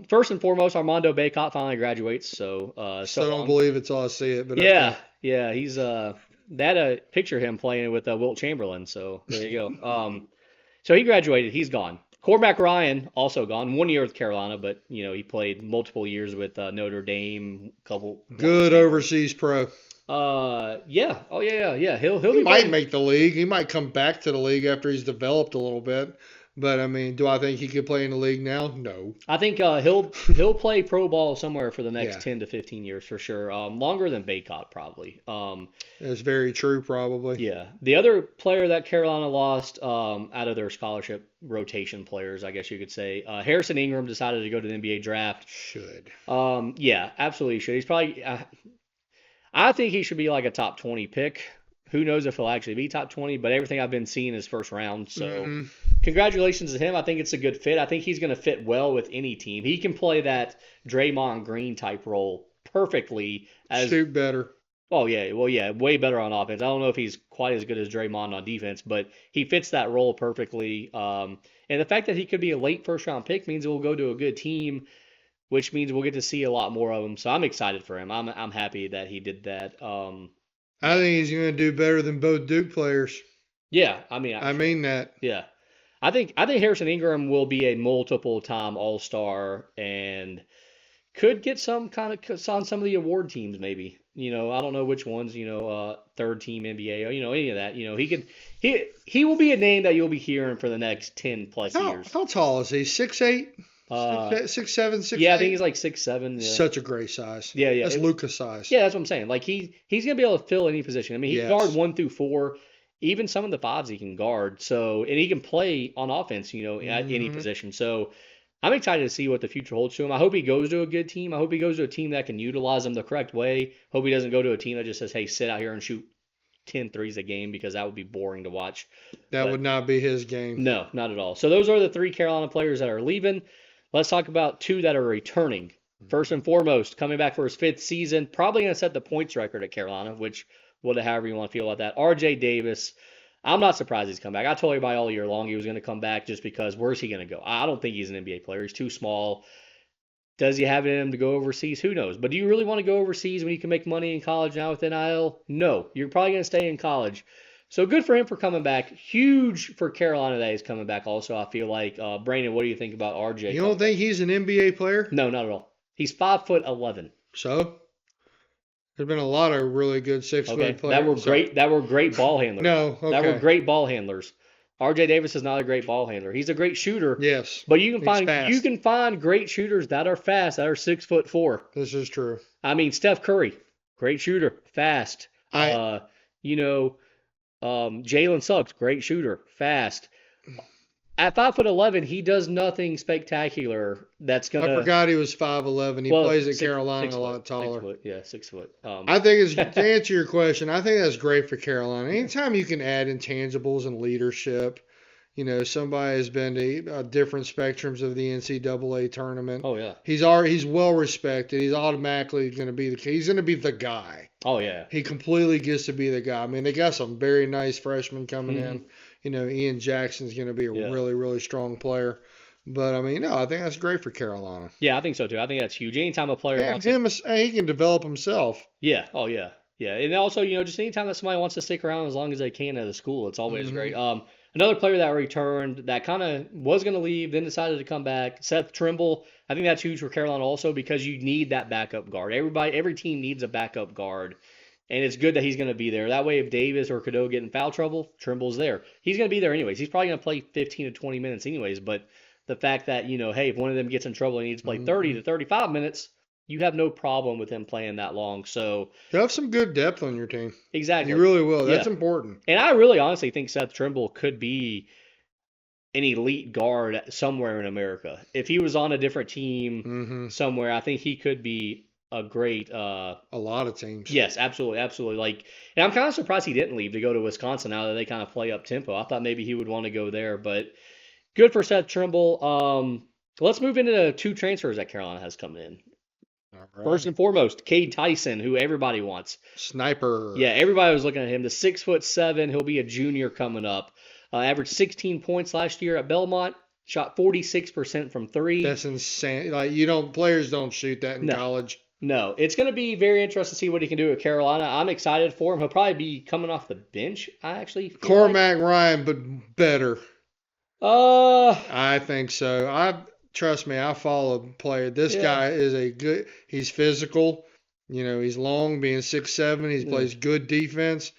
First and foremost, Armando Bacot finally graduates, so so Still don't long. believe it's all I see it, but Yeah, okay. yeah, he's that picture of him playing with Wilt Chamberlain. So there you go. So he graduated. He's gone. Cormac Ryan also gone. 1 year with Carolina, but he played multiple years with Notre Dame. Couple one at Good Stanford. overseas pro. Yeah. Oh yeah, yeah, yeah. He'll He be might playing. make the league. He might come back to the league after he's developed a little bit. But I mean, do I think he could play in the league now? No. I think he'll play pro ball somewhere for the next Yeah, 10 to 15 years for sure. Longer than Baycott probably. that's very true, probably. Yeah. The other player that Carolina lost out of their scholarship rotation players, I guess you could say, Harrison Ingram decided to go to the NBA draft. Should. Yeah, absolutely should. He's probably, I think he should be like a top 20 pick. Who knows if he'll actually be top 20, but everything I've been seeing is first round. So Hmm. congratulations to him. I think it's a good fit. I think he's going to fit well with any team. He can play that Draymond Green type role perfectly as Shoot better. Oh yeah, well yeah, way better on offense. I don't know if he's quite as good as Draymond on defense, but he fits that role perfectly. And the fact that he could be a late first round pick means we'll go to a good team, which means we'll get to see a lot more of him. So I'm excited for him. I'm happy that he did that. I think he's going to do better than both Duke players. Yeah, I mean that. yeah, I think Harrison Ingram will be a multiple time All Star and could get some kind of on some of the award teams maybe. I don't know which ones. Third team NBA. Any of that. He will be a name that you'll be hearing for the next 10 plus How years. how tall is he? 6'8"? Uh, 6'7", 6'8"? yeah, I think he's like 6'7". Yeah, Such a great size. yeah, yeah. That's Luka size. Yeah, that's what I'm saying. Like he's gonna be able to fill any position. I mean, he can guard Yes. 1 through 4, even some of the fives he can guard. So and he can play on offense. At any Hmm. position. So I'm excited to see what the future holds to him. I hope he goes to a good team. I hope he goes to a team that can utilize him the correct way. Hope he doesn't go to a team that just says, "Hey, sit out here and shoot 10 threes a game," because that would be boring to watch. That But would not be his game. no, not at all. So those are the 3 Carolina players that are leaving. Let's talk about 2 that are returning. First and foremost, coming back for his 5th season, probably going to set the points record at Carolina, which, however you want to feel about that. RJ Davis, I'm not surprised he's come back. I told everybody all year long he was going to come back just because where's he going to go? I don't think he's an NBA player. He's too small. Does he have it in him to go overseas? Who knows? But do you really want to go overseas when you can make money in college now with NIL? No. You're probably going to stay in college. So good for him for coming back. Huge for Carolina that he's coming back also, I feel like. Brandon, what do you think about RJ You coming don't back? think he's an NBA player? No, not at all. He's 5'11". So there's been a lot of really good 6 foot Okay, players. that were great ball handlers. No, That were okay. great ball handlers. R.J. Davis is not a great ball handler. He's a great shooter, Yes. but He's fast. you can find great shooters that are fast, that are 6'4". This is true. I mean, Steph Curry, great shooter, fast. I You know, Jalen Suggs, great shooter, fast. At 5'11", he does nothing spectacular. That's I gonna. forgot he was 5'11". He plays at Carolina a lot taller. 6 foot, yeah, 6 foot. I think it's, to answer your question, I think that's great for Carolina. Anytime you can add intangibles and leadership, somebody has been to different spectrums of the NCAA tournament. Oh yeah. He's well respected. He's automatically going to be the guy. Oh yeah. He completely gets to be the guy. I mean, they got some very nice freshmen coming in. Ian Jackson's going to be a really, really strong player. But I mean, no, I think that's great for Carolina. Yeah, I think so too. I think that's huge. Anytime a player wants he can develop himself. Yeah. Oh yeah. Yeah. And also, just anytime that somebody wants to stick around as long as they can at a school, it's always great. Another player that returned that kind of was going to leave, then decided to come back, Seth Trimble. I think that's huge for Carolina also because you need that backup guard. Every team needs a backup guard. And it's good that he's going to be there. That way, if Davis or Cadeau get in foul trouble, Trimble's there. He's going to be there anyways. He's probably going to play 15 to 20 minutes anyways. But the fact that, hey, if one of them gets in trouble and needs to play 30 to 35 minutes, you have no problem with him playing that long. So you have some good depth on your team. Exactly. You really will. That's important. And I really honestly think Seth Trimble could be an elite guard somewhere in America. If he was on a different team somewhere, I think he could be a great a lot of teams. Yes, absolutely. And I'm kind of surprised he didn't leave to go to Wisconsin now that they kind of play up tempo. I thought maybe he would want to go there, but good for Seth Trimble. Let's move into the 2 transfers that Carolina has come in. All right. First and foremost, Cade Tyson, who everybody wants. Sniper. Yeah, everybody was looking at him. The 6'7", he'll be a junior coming up. Averaged 16 points last year at Belmont. Shot 46% from 3. That's insane. Players don't shoot that in college. No, it's going to be very interesting to see what he can do at Carolina. I'm excited for him. He'll probably be coming off the bench, I actually feel Cormac Ryan, but better. I think so. Trust me, I follow a player. This guy is he's physical. He's long, being 6'7". He plays good defense.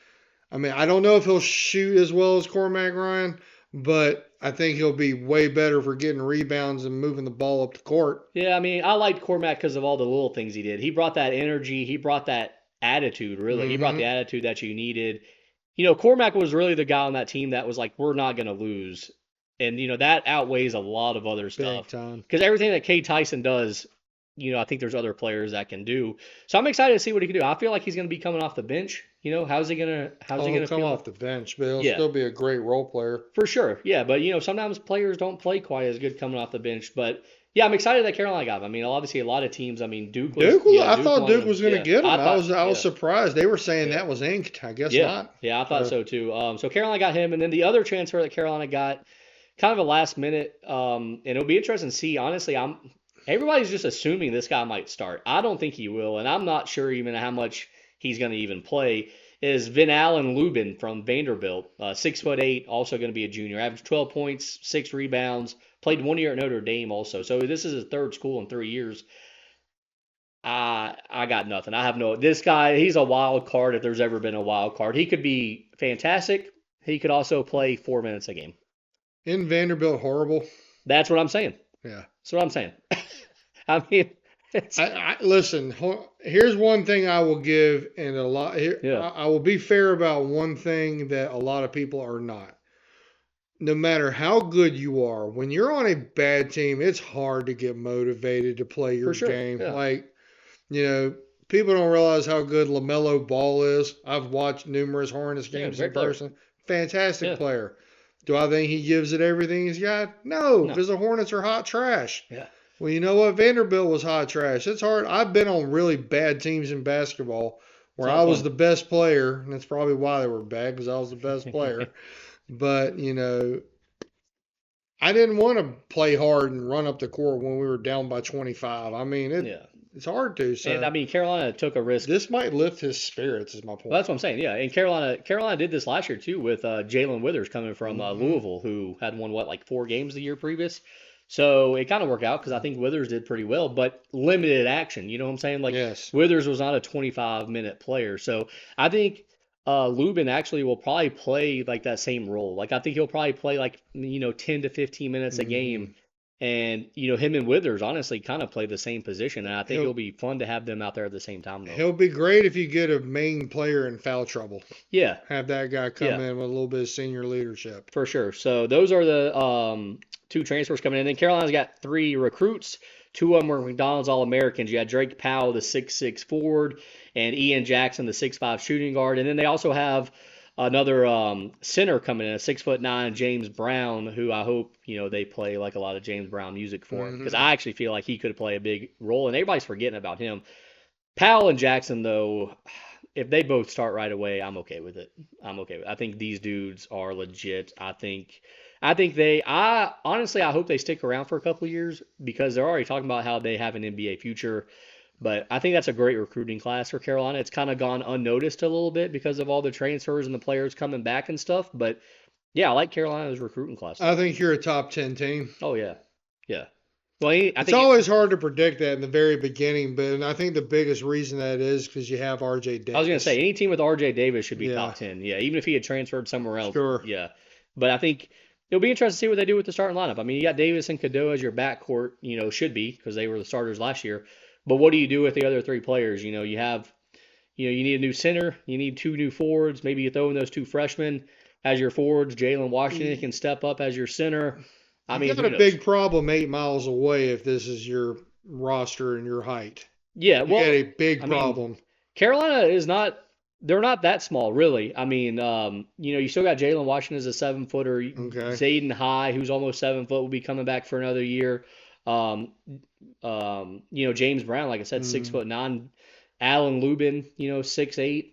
I mean, I don't know if he'll shoot as well as Cormac Ryan, but I think he'll be way better for getting rebounds and moving the ball up the court. Yeah, I mean, I liked Cormac because of all the little things he did. He brought that energy. He brought that attitude, really. He brought the attitude that you needed. Cormac was really the guy on that team that was like, we're not going to lose. And, that outweighs a lot of other stuff. Big time. Because everything that Cade Tyson does, I think there's other players that can do. So I'm excited to see what he can do. I feel like he's going to be coming off the bench. How's he going to come off the bench, but he'll still be a great role player. For sure. Yeah, but sometimes players don't play quite as good coming off the bench, but yeah, I'm excited that Carolina got him. I mean, obviously a lot of teams, Duke I thought Duke was going to get him. I was surprised. They were saying that was inked. I guess not. Yeah, I thought so too. So Carolina got him, and then the other transfer that Carolina got, kind of a last minute, and it'll be interesting to see. Honestly, everybody's just assuming this guy might start. I don't think he will, and I'm not sure even how much he's going to even play. Is Vin Allen Lubin from Vanderbilt, 6'8", also going to be a junior. Averaged 12 points, 6 rebounds. Played 1 year at Notre Dame also. So this is his 3rd school in 3 years. I got nothing. I have no. This guy, he's a wild card if there's ever been a wild card. He could be fantastic. He could also play 4 minutes a game. Isn't Vanderbilt horrible? That's what I'm saying. Yeah. That's what I'm saying. I mean. Listen, here's one thing I will give, and I will be fair about one thing that a lot of people are not. No matter how good you are, when you're on a bad team, it's hard to get motivated to play your game. Yeah. People don't realize how good LaMelo Ball is. I've watched numerous Hornets games in person. Fantastic player. Do I think he gives it everything he's got? No, because the Hornets are hot trash. Yeah. Well, you know what? Vanderbilt was hot trash. It's hard. I've been on really bad teams in basketball where I was the best player, and that's probably why they were bad, because I was the best player. But, I didn't want to play hard and run up the court when we were down by 25. I mean, it's hard to. So. And, Carolina took a risk. This might lift his spirits, is my point. Well, that's what I'm saying, yeah. And Carolina did this last year, too, with Jalen Withers coming from Louisville, who had won, 4 games the year previous. So it kind of worked out because I think Withers did pretty well, but limited action. You know what I'm saying? Like Yes. Withers was not a 25-minute player. So I think Lubin actually will probably play like that same role. Like I think he'll probably play like 10 to 15 minutes a Hmm. game. And him and Withers honestly kind of play the same position, and I think He'll it'll be fun to have them out there at the same time though. he'll be great if you get a main player in foul trouble. Yeah, Have that guy come yeah. in with a little bit of senior leadership. For sure. So those are the two transfers coming in. Then Carolina's got three recruits. Two of them were McDonald's All-Americans. You had Drake Powell, the 6'6" forward, and Ian Jackson, the 6'5" shooting guard. And then they also have another center coming in, a 6'9" James Brown, who I hope they play like a lot of James Brown music for him because Hmm. I actually feel like he could play a big role, and everybody's forgetting about him. Powell and Jackson, though, if they both start right away, I'm okay with it. I'm okay with it. I think these dudes are legit. I honestly, I hope they stick around for a couple of years because they're already talking about how they have an NBA future. But I think that's a great recruiting class for Carolina. It's kind of gone unnoticed a little bit because of all the transfers and the players coming back and stuff. But yeah, I like Carolina's recruiting class I though. think you're a top 10 team. Oh yeah, yeah. Well, I It's think always hard to predict that in the very beginning, but I think the biggest reason that is because you have R.J. I was gonna say Davis. any team with R.J. Davis should be Yeah, top 10. Yeah, even if he had transferred somewhere else. sure. Yeah, but I think it'll be interesting to see what they do with the starting lineup. I mean, you got Davis and Cadeau as your backcourt. Should be because they were the starters last year. But what do you do with the other three players? You have, you need a new center. You need two new forwards. Maybe you throw in those two freshmen as your forwards. Jalen Washington You can step up as your center. I mean, got who a knows? big problem 8 miles away if this is your roster and your height. Yeah, You got well, a big I mean, problem. Carolina is not. They're not that small, really. I mean, you still got Jalen Washington as a 7 footer. Okay. Zayden High, who's almost 7 foot, will be coming back for another year. Um, James Brown, like I said, six Mm. foot nine. Alan Lubin, 6'8".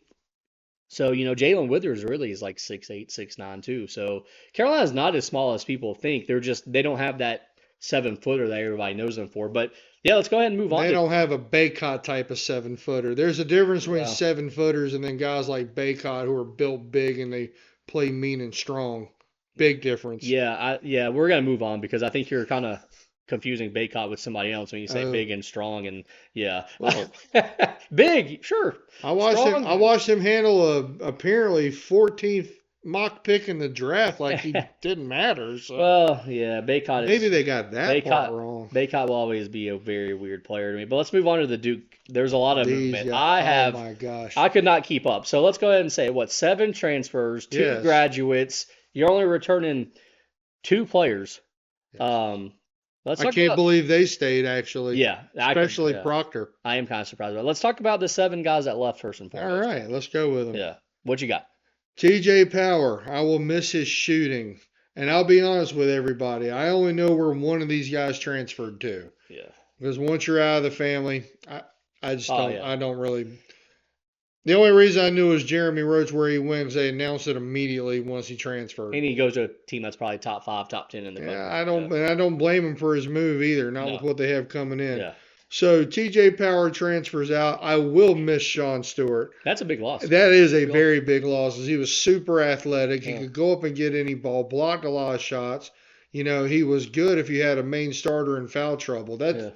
So, Jalen Withers really is like 6'8", 6'9" too. So Carolina's not as small as people think. They don't have that 7 footer that everybody knows them for. But yeah, let's go ahead and move on They to. don't have a Baycott type of 7 footer. There's a difference between Well, 7 footers and then guys like Baycott who are built big and they play mean and strong. Big difference. yeah, we're gonna move on because I think you're kind of confusing Baycott with somebody else when you say Oh, big and strong and yeah, well, big, sure, I strong. watched him handle a apparently 14th mock pick in the draft like he didn't matter. So Well, yeah, maybe they got that part Baycott wrong. Baycott will always be a very weird player to me. But let's move on to the Duke. There's a lot of These movement. guys, oh my gosh. I could not keep up. So let's go ahead and say what, seven transfers, two Yes. graduates. You're only returning two players. Yes. Um, let's I talk can't about believe they stayed actually, yeah, especially yeah. Proctor. I am kind of surprised about it. Let's talk about the seven guys that left first and All foremost. right, let's go with them. Yeah. What you got? TJ Power, I will miss his shooting. And I'll be honest with everybody, I only know where one of these guys transferred to. Yeah. Because once you're out of the family, I just Oh don't, yeah. I don't really. The only reason I knew was Jeremy Roach where he went, 'cause they announced it immediately once he transferred. And he goes to a team that's probably top five, top 10 in the Yeah, country. Yeah. I don't blame him for his move either, not with No. what they have coming in. Yeah. So TJ Power transfers out. I will miss Sean Stewart. That's a big loss. That is a Big loss. very big loss. As he was super athletic. He Yeah. could go up and get any ball, blocked a lot of shots. He was good if you had a main starter in foul trouble. That's Yeah.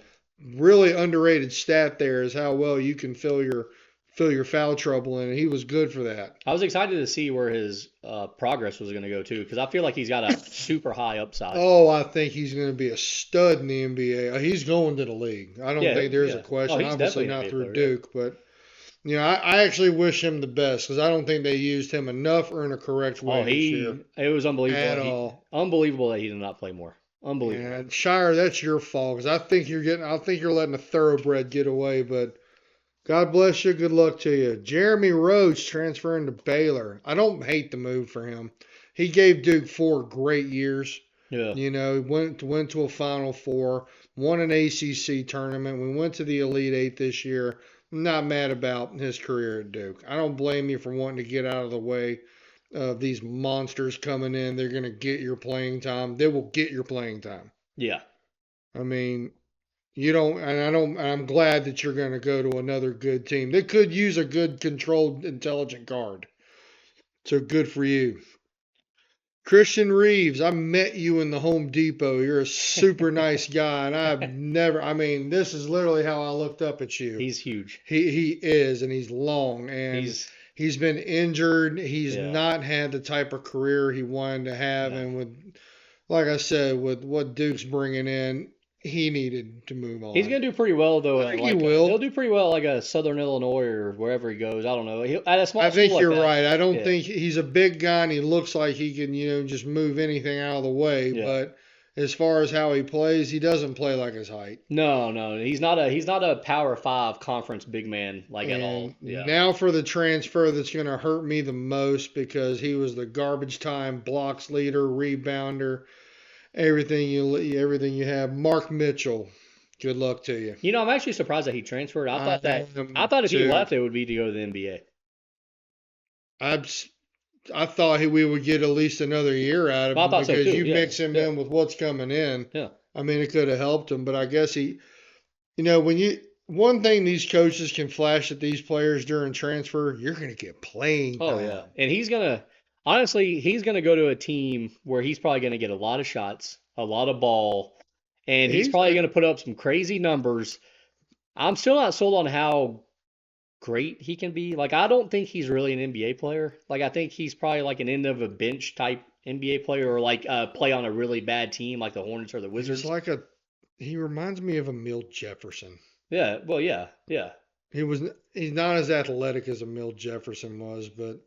really underrated stat there is how well you can fill your foul trouble in. And he was good for that. I was excited to see where his progress was going to go too, because I feel like he's got a super high upside. Oh, I think he's going to be a stud in the NBA. He's going to the league. I don't Yeah, think there's yeah. a Oh, question. he's Obviously definitely an not NBA through player. Yeah. Duke, but I actually wish him the best because I don't think they used him enough or in a correct way Oh, this year it was unbelievable. at all. Unbelievable that he did not play more. Unbelievable. And Shire, that's your fault because I think you're letting a thoroughbred get away. But God bless you. Good luck to you. Jeremy Roach transferring to Baylor. I don't hate the move for him. He gave Duke 4 great years. Yeah. Went to a Final Four, won an ACC tournament. We went to the Elite Eight this year. I'm not mad about his career at Duke. I don't blame you for wanting to get out of the way of these monsters coming in. They're going to get your playing time. They will get your playing time. Yeah. I mean, you don't, and I don't. I'm glad that you're going to go to another good team. They could use a good, controlled, intelligent guard. So good for you. Christian Reeves, I met you in the Home Depot. You're a super nice guy, and I mean, this is literally how I looked up at you. He's huge. He is, and he's long, and He's he's been injured. He's yeah. not had the type of career he wanted to have, No. and like I said, with what Duke's bringing in, he needed to move He's on. gonna do pretty well though. I think he Like he'll will. do pretty well like a Southern Illinois or wherever he goes. I don't know. At a I small school think like you're that. right. I don't Yeah, think he's a big guy and he looks like he can, just move anything out of the way. yeah. But as far as how he plays, he doesn't play like his height. No, no, he's not a Power Five conference big man like at And all. Yeah. now for the transfer that's going to hurt me the most because he was the garbage time blocks leader, rebounder, everything you have. Mark Mitchell, good luck to you. I'm actually surprised that he transferred. I I am thought if he too. left, it would be to go to the NBA. I I thought we would get at least another year out of Well, I him thought so because too. you Yeah, mix him yeah, in with what's coming in. yeah. I mean, it could have helped him, but I guess when one thing these coaches can flash at these players during transfer, you're going to get playing Oh yeah. time. And he's gonna go to a team where he's probably gonna get a lot of shots, a lot of ball, and he's He's probably gonna put up some crazy numbers. I'm still not sold on how great he can be. Like, I don't think he's really an NBA player. Like, I think he's probably like an end of a bench type NBA player, or like play on a really bad team like the Hornets or the he's Wizards. like he reminds me of a Milt Jefferson. Yeah, well, yeah, yeah. He was he's not as athletic as a Milt Jefferson was, but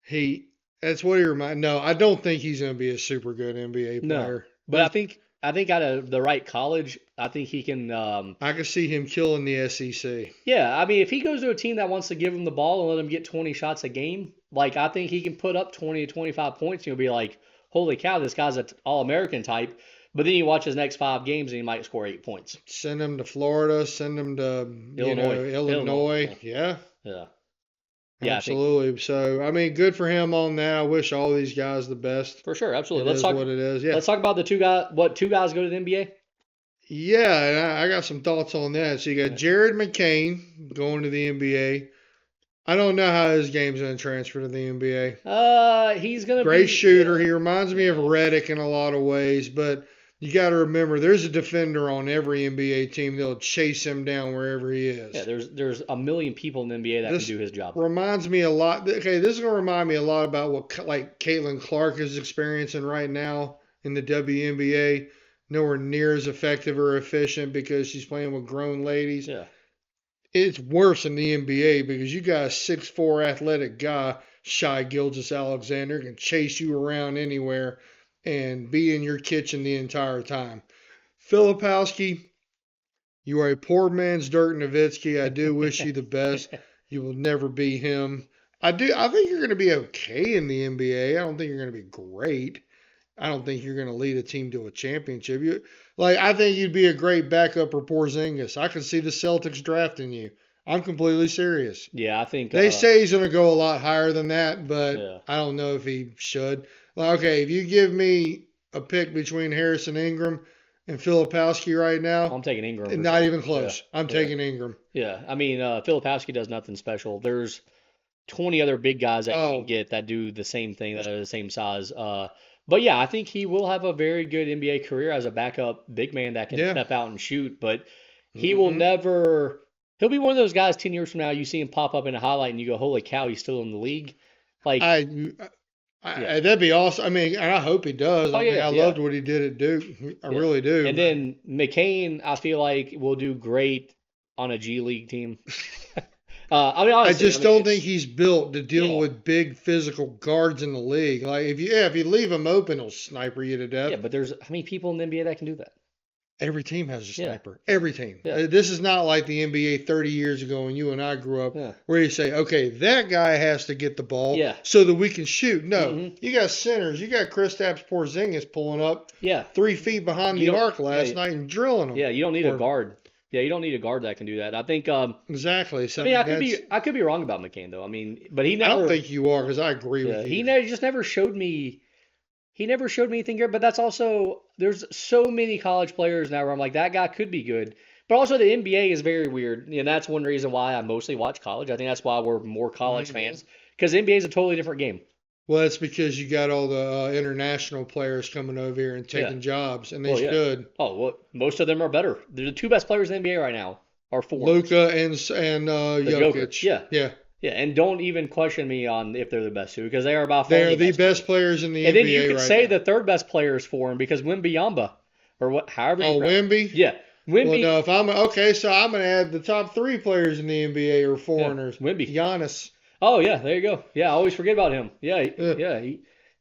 he that's what he reminds. No, I don't think he's going to be a super good NBA No, player. but I think out of the right college, I think he can. I could see him killing the SEC. Yeah, I mean, if he goes to a team that wants to give him the ball and let him get 20 shots a game, like I think he can put up 20 to 25 points. You'll be like, holy cow, this guy's an All-American type. But then you watch his next 5 games and he might score 8 points. Send him to Florida. Send him to Illinois. Illinois. Yeah, Yeah, yeah, yeah. I think absolutely. So I mean, good for him on that. I wish all these guys the best. for sure, It absolutely. Let's is talk. what it is. Yeah, Let's talk about the two guys. What two guys go to the NBA? yeah. And I got some thoughts on that. So you got Yeah. Jared McCain going to the NBA. I don't know how his game's going to transfer to the NBA. He's gonna Great be. shooter. Yeah, He reminds me of yeah. Reddick in a lot of ways, but you got to remember there's a defender on every NBA team that'll chase him down wherever he Yeah, is. there's a million people in the NBA that can This do his job. reminds me a lot. Okay, this is going to remind me a lot about what like Caitlin Clark is experiencing right now in the WNBA. Nowhere near as effective or efficient because she's playing with grown ladies. Yeah. It's worse in the NBA because you got a 6'4" athletic guy, Shai Gilgeous-Alexander, can chase you around anywhere and be in your kitchen the entire time. Filipowski, you are a poor man's Dirk Nowitzki. I do wish you the best. You will never be him. I do. I think you're going to be okay in the NBA. I don't think you're going to be great. I don't think you're going to lead a team to a championship. I think you'd be a great backup for Porzingis. I could see the Celtics drafting you. I'm completely serious. Yeah, I think. They say he's going to go a lot higher than that, but Yeah. I don't know if he should. Okay, if you give me a pick between Harrison Ingram and Filipowski right now, I'm taking Ingram for not sure. even close. I'm Yeah. taking Ingram. Yeah. I mean, Filipowski does nothing special. There's 20 other big guys that you can Oh, get that do the same thing that are the same size. But yeah, I think he will have a very good NBA career as a backup big man that can yeah. step out and shoot. But he will hmm never. He'll be one of those guys 10 years from now. You see him pop up in a highlight and you go, "Holy cow, he's still in the league!" Like, I, yeah. that'd be awesome. I mean, and I hope he does. Oh I mean, yeah, I yeah, loved what he did at Duke. I yeah. really do. And then McCain, I feel like will do great on a G League team. I mean, I honestly, just don't think it's he's built to deal yeah, with big physical guards in the league. Like if you leave him open, he'll sniper you to death. yeah. But there's how many people in the NBA that can do that? Every team has a Yeah, sniper. Every team. yeah, This is not like the NBA 30 years ago when you and I grew up, yeah, where you say, okay, that guy has to get the ball yeah. so that we can shoot. No, hmm you got centers. You got Kristaps Porzingis pulling up Yeah, 3 feet behind you the don't. arc Yeah, last night and drilling them. yeah. You don't need a Or guard. Yeah, you don't need a guard that can do that. I think. exactly. I So I mean, mean, I could be wrong about McCain though. I mean, but he I don't never. think you are because I agree Yeah, with he you. never just never showed me. He never showed me anything good. But that's also there's so many college players now where I'm like that guy could be good. But also the NBA is very weird, and that's one reason why I mostly watch college. I think that's why we're more college hmm fans because the NBA is a totally different game. Well, it's because you got all the international players coming over here and Yeah. taking jobs, and they Well, yeah. should. Oh, well, most of them are better. They're the two best players in the NBA right now are foreigners. Luca and The Joker. Jokic. Yeah. Yeah, Yeah. And don't even question me on if they're the best two because they are by they far are the the best two. best players in the And then you NBA could right say now. the third best player is foreign because Wembyamba, or what, however you Oh, Wemby. yeah, Well, Wemby, no, if I'm okay, so I'm gonna add the top three players in the NBA are yeah, foreigners. Wemby. Giannis. Oh yeah, there you go. Yeah, I always forget about him. Yeah, Yeah,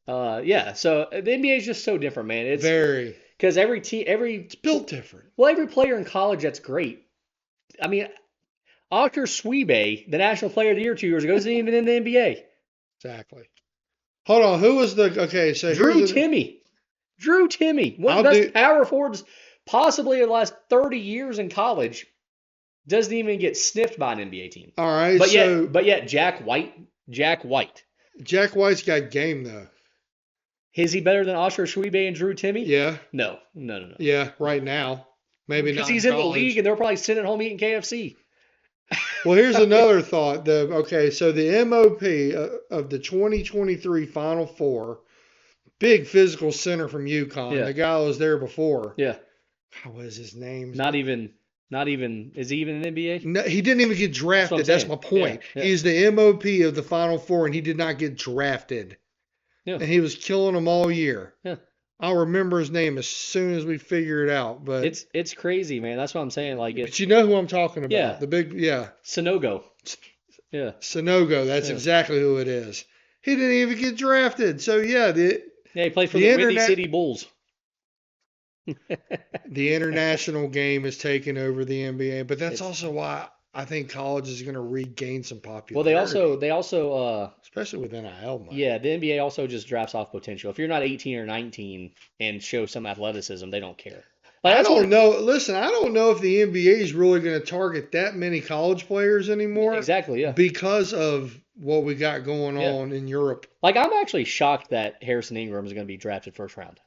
yeah, yeah. So the NBA is just so different, man. It's very. because every team, It's built different. well, every player in college that's great. I mean, Oscar Swiebe, the National Player of the Year 2 years ago, isn't even in the NBA. Exactly. Hold on. Who was the? Okay, so Drew here's a. Timme, Drew Timme, one of I'll the do. best power forwards possibly in the last 30 years in college, doesn't even get sniffed by an NBA team. All right. But So yet, Jack White, Jack White's got game though. is he better than Oscar Swiebe and Drew Timme? Yeah. No, no, no, no. Yeah. Right now, maybe Because not he's in in the league college. and they're probably sitting at home eating KFC. Well, here's another thought. So the MOP of the 2023 Final Four, big physical center from UConn. Yeah. The guy was there before. Yeah, What was his name? not even. Is he even in the NBA? No, he didn't even get That's what I'm drafted. That's saying. my point. Yeah, yeah. He's the MOP of the Final Four, and he did not get drafted. Yeah. And he was killing them all year. Yeah. I'll remember his name as soon as we figure it out. But It's crazy, man. That's what I'm saying. Like it's you know who I'm talking about. Yeah. The big, Sonogo. Yeah. Sonogo. That's Yeah. exactly who it is. He didn't even get drafted. So, yeah, Yeah, he plays for The the Windy internet- City Bulls. the international game is taking over the NBA. But that's It's- also why I think college is going to regain some popularity. Well, they also especially with NIL money. yeah, the NBA also just drafts off potential. If you're not 18 or 19 and show some athleticism, they don't care. Like, I that's don't what- know. Listen, I don't know if the NBA is really going to target that many college players anymore Exactly, yeah. because of what we got going Yeah. on in Europe. Like I'm actually shocked that Harrison Ingram is going to be drafted first round.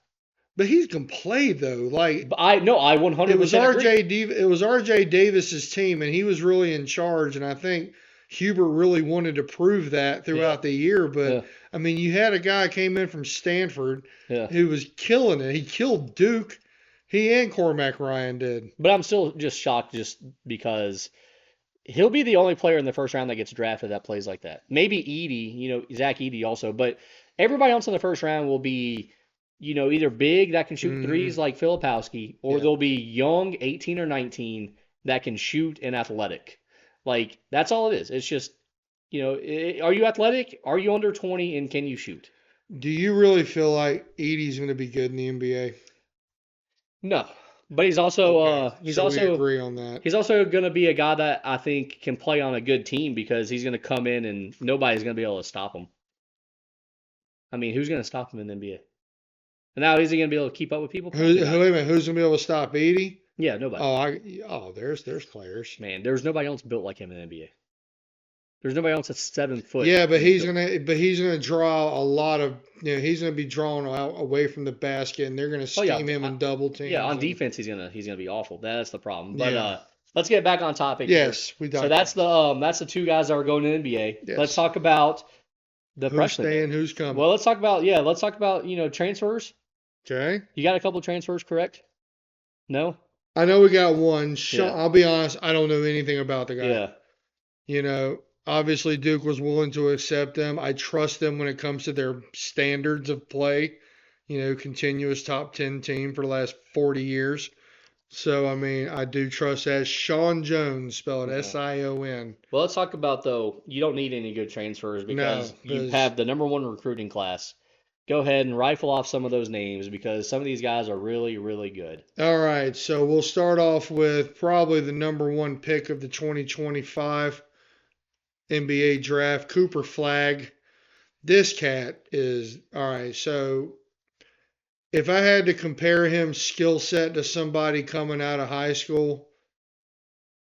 But he can play though. Like But I 100% it was agree. it was RJ Davis's team, and he was really in charge. And I think Hubert really wanted to prove that throughout the year. But Yeah. I mean, you had a guy came in from Stanford Yeah. who was killing it. He killed Duke. He and Cormac Ryan did. But I'm still just shocked just because he'll be the only player in the first round that gets drafted that plays like that. Maybe Edey, Zach Edey also, but everybody else in the first round will be, either big that can shoot Mhm. threes like Filipowski, or Yeah. they'll be young, 18 or 19, that can shoot and athletic. Like, that's all it is. It's just, are you athletic? Are you under 20 and can you shoot? Do you really feel like Edie's going to be good in the NBA? No. But he's also Okay, he's so we also agree on that. he's also going to be a guy that I think can play on a good team because he's going to come in and nobody's going to be able to stop him. I mean, who's going to stop him in the NBA? And now is he going to be able to keep up with people? Wait a minute, who's going to be able to stop Edie? Yeah, nobody. There's players. Man, there's nobody else built like him in the NBA. There's nobody else that's 7 foot. Yeah, but he's gonna draw a lot of he's gonna be drawn out away from the basket, and they're gonna Oh, yeah. scheme him and double team. Yeah, on defense he's gonna be awful. That's the problem. But Yeah. let's get back on topic. here. Yes, we So digress. that's the two guys that are going to the NBA. Yes. Let's talk about the Who's freshmen. staying, who's coming. Well, let's talk about transfers. Okay, You got a couple transfers, correct? No? I know we got one. Yeah. I'll be honest, I don't know anything about the guy. Yeah. Obviously Duke was willing to accept them. I trust them when it comes to their standards of play. Continuous top 10 team for the last 40 years. So, I mean, I do trust that. Sean Jones, spelled Yeah. Sion. Well, let's talk about, though, you don't need any good transfers because you because- have the number one recruiting class. Go ahead and rifle off some of those names because some of these guys are really, really good. All right, so we'll start off with probably the number one pick of the 2025 NBA draft, Cooper Flagg. This cat is, all right, so if I had to compare him skill set to somebody coming out of high school,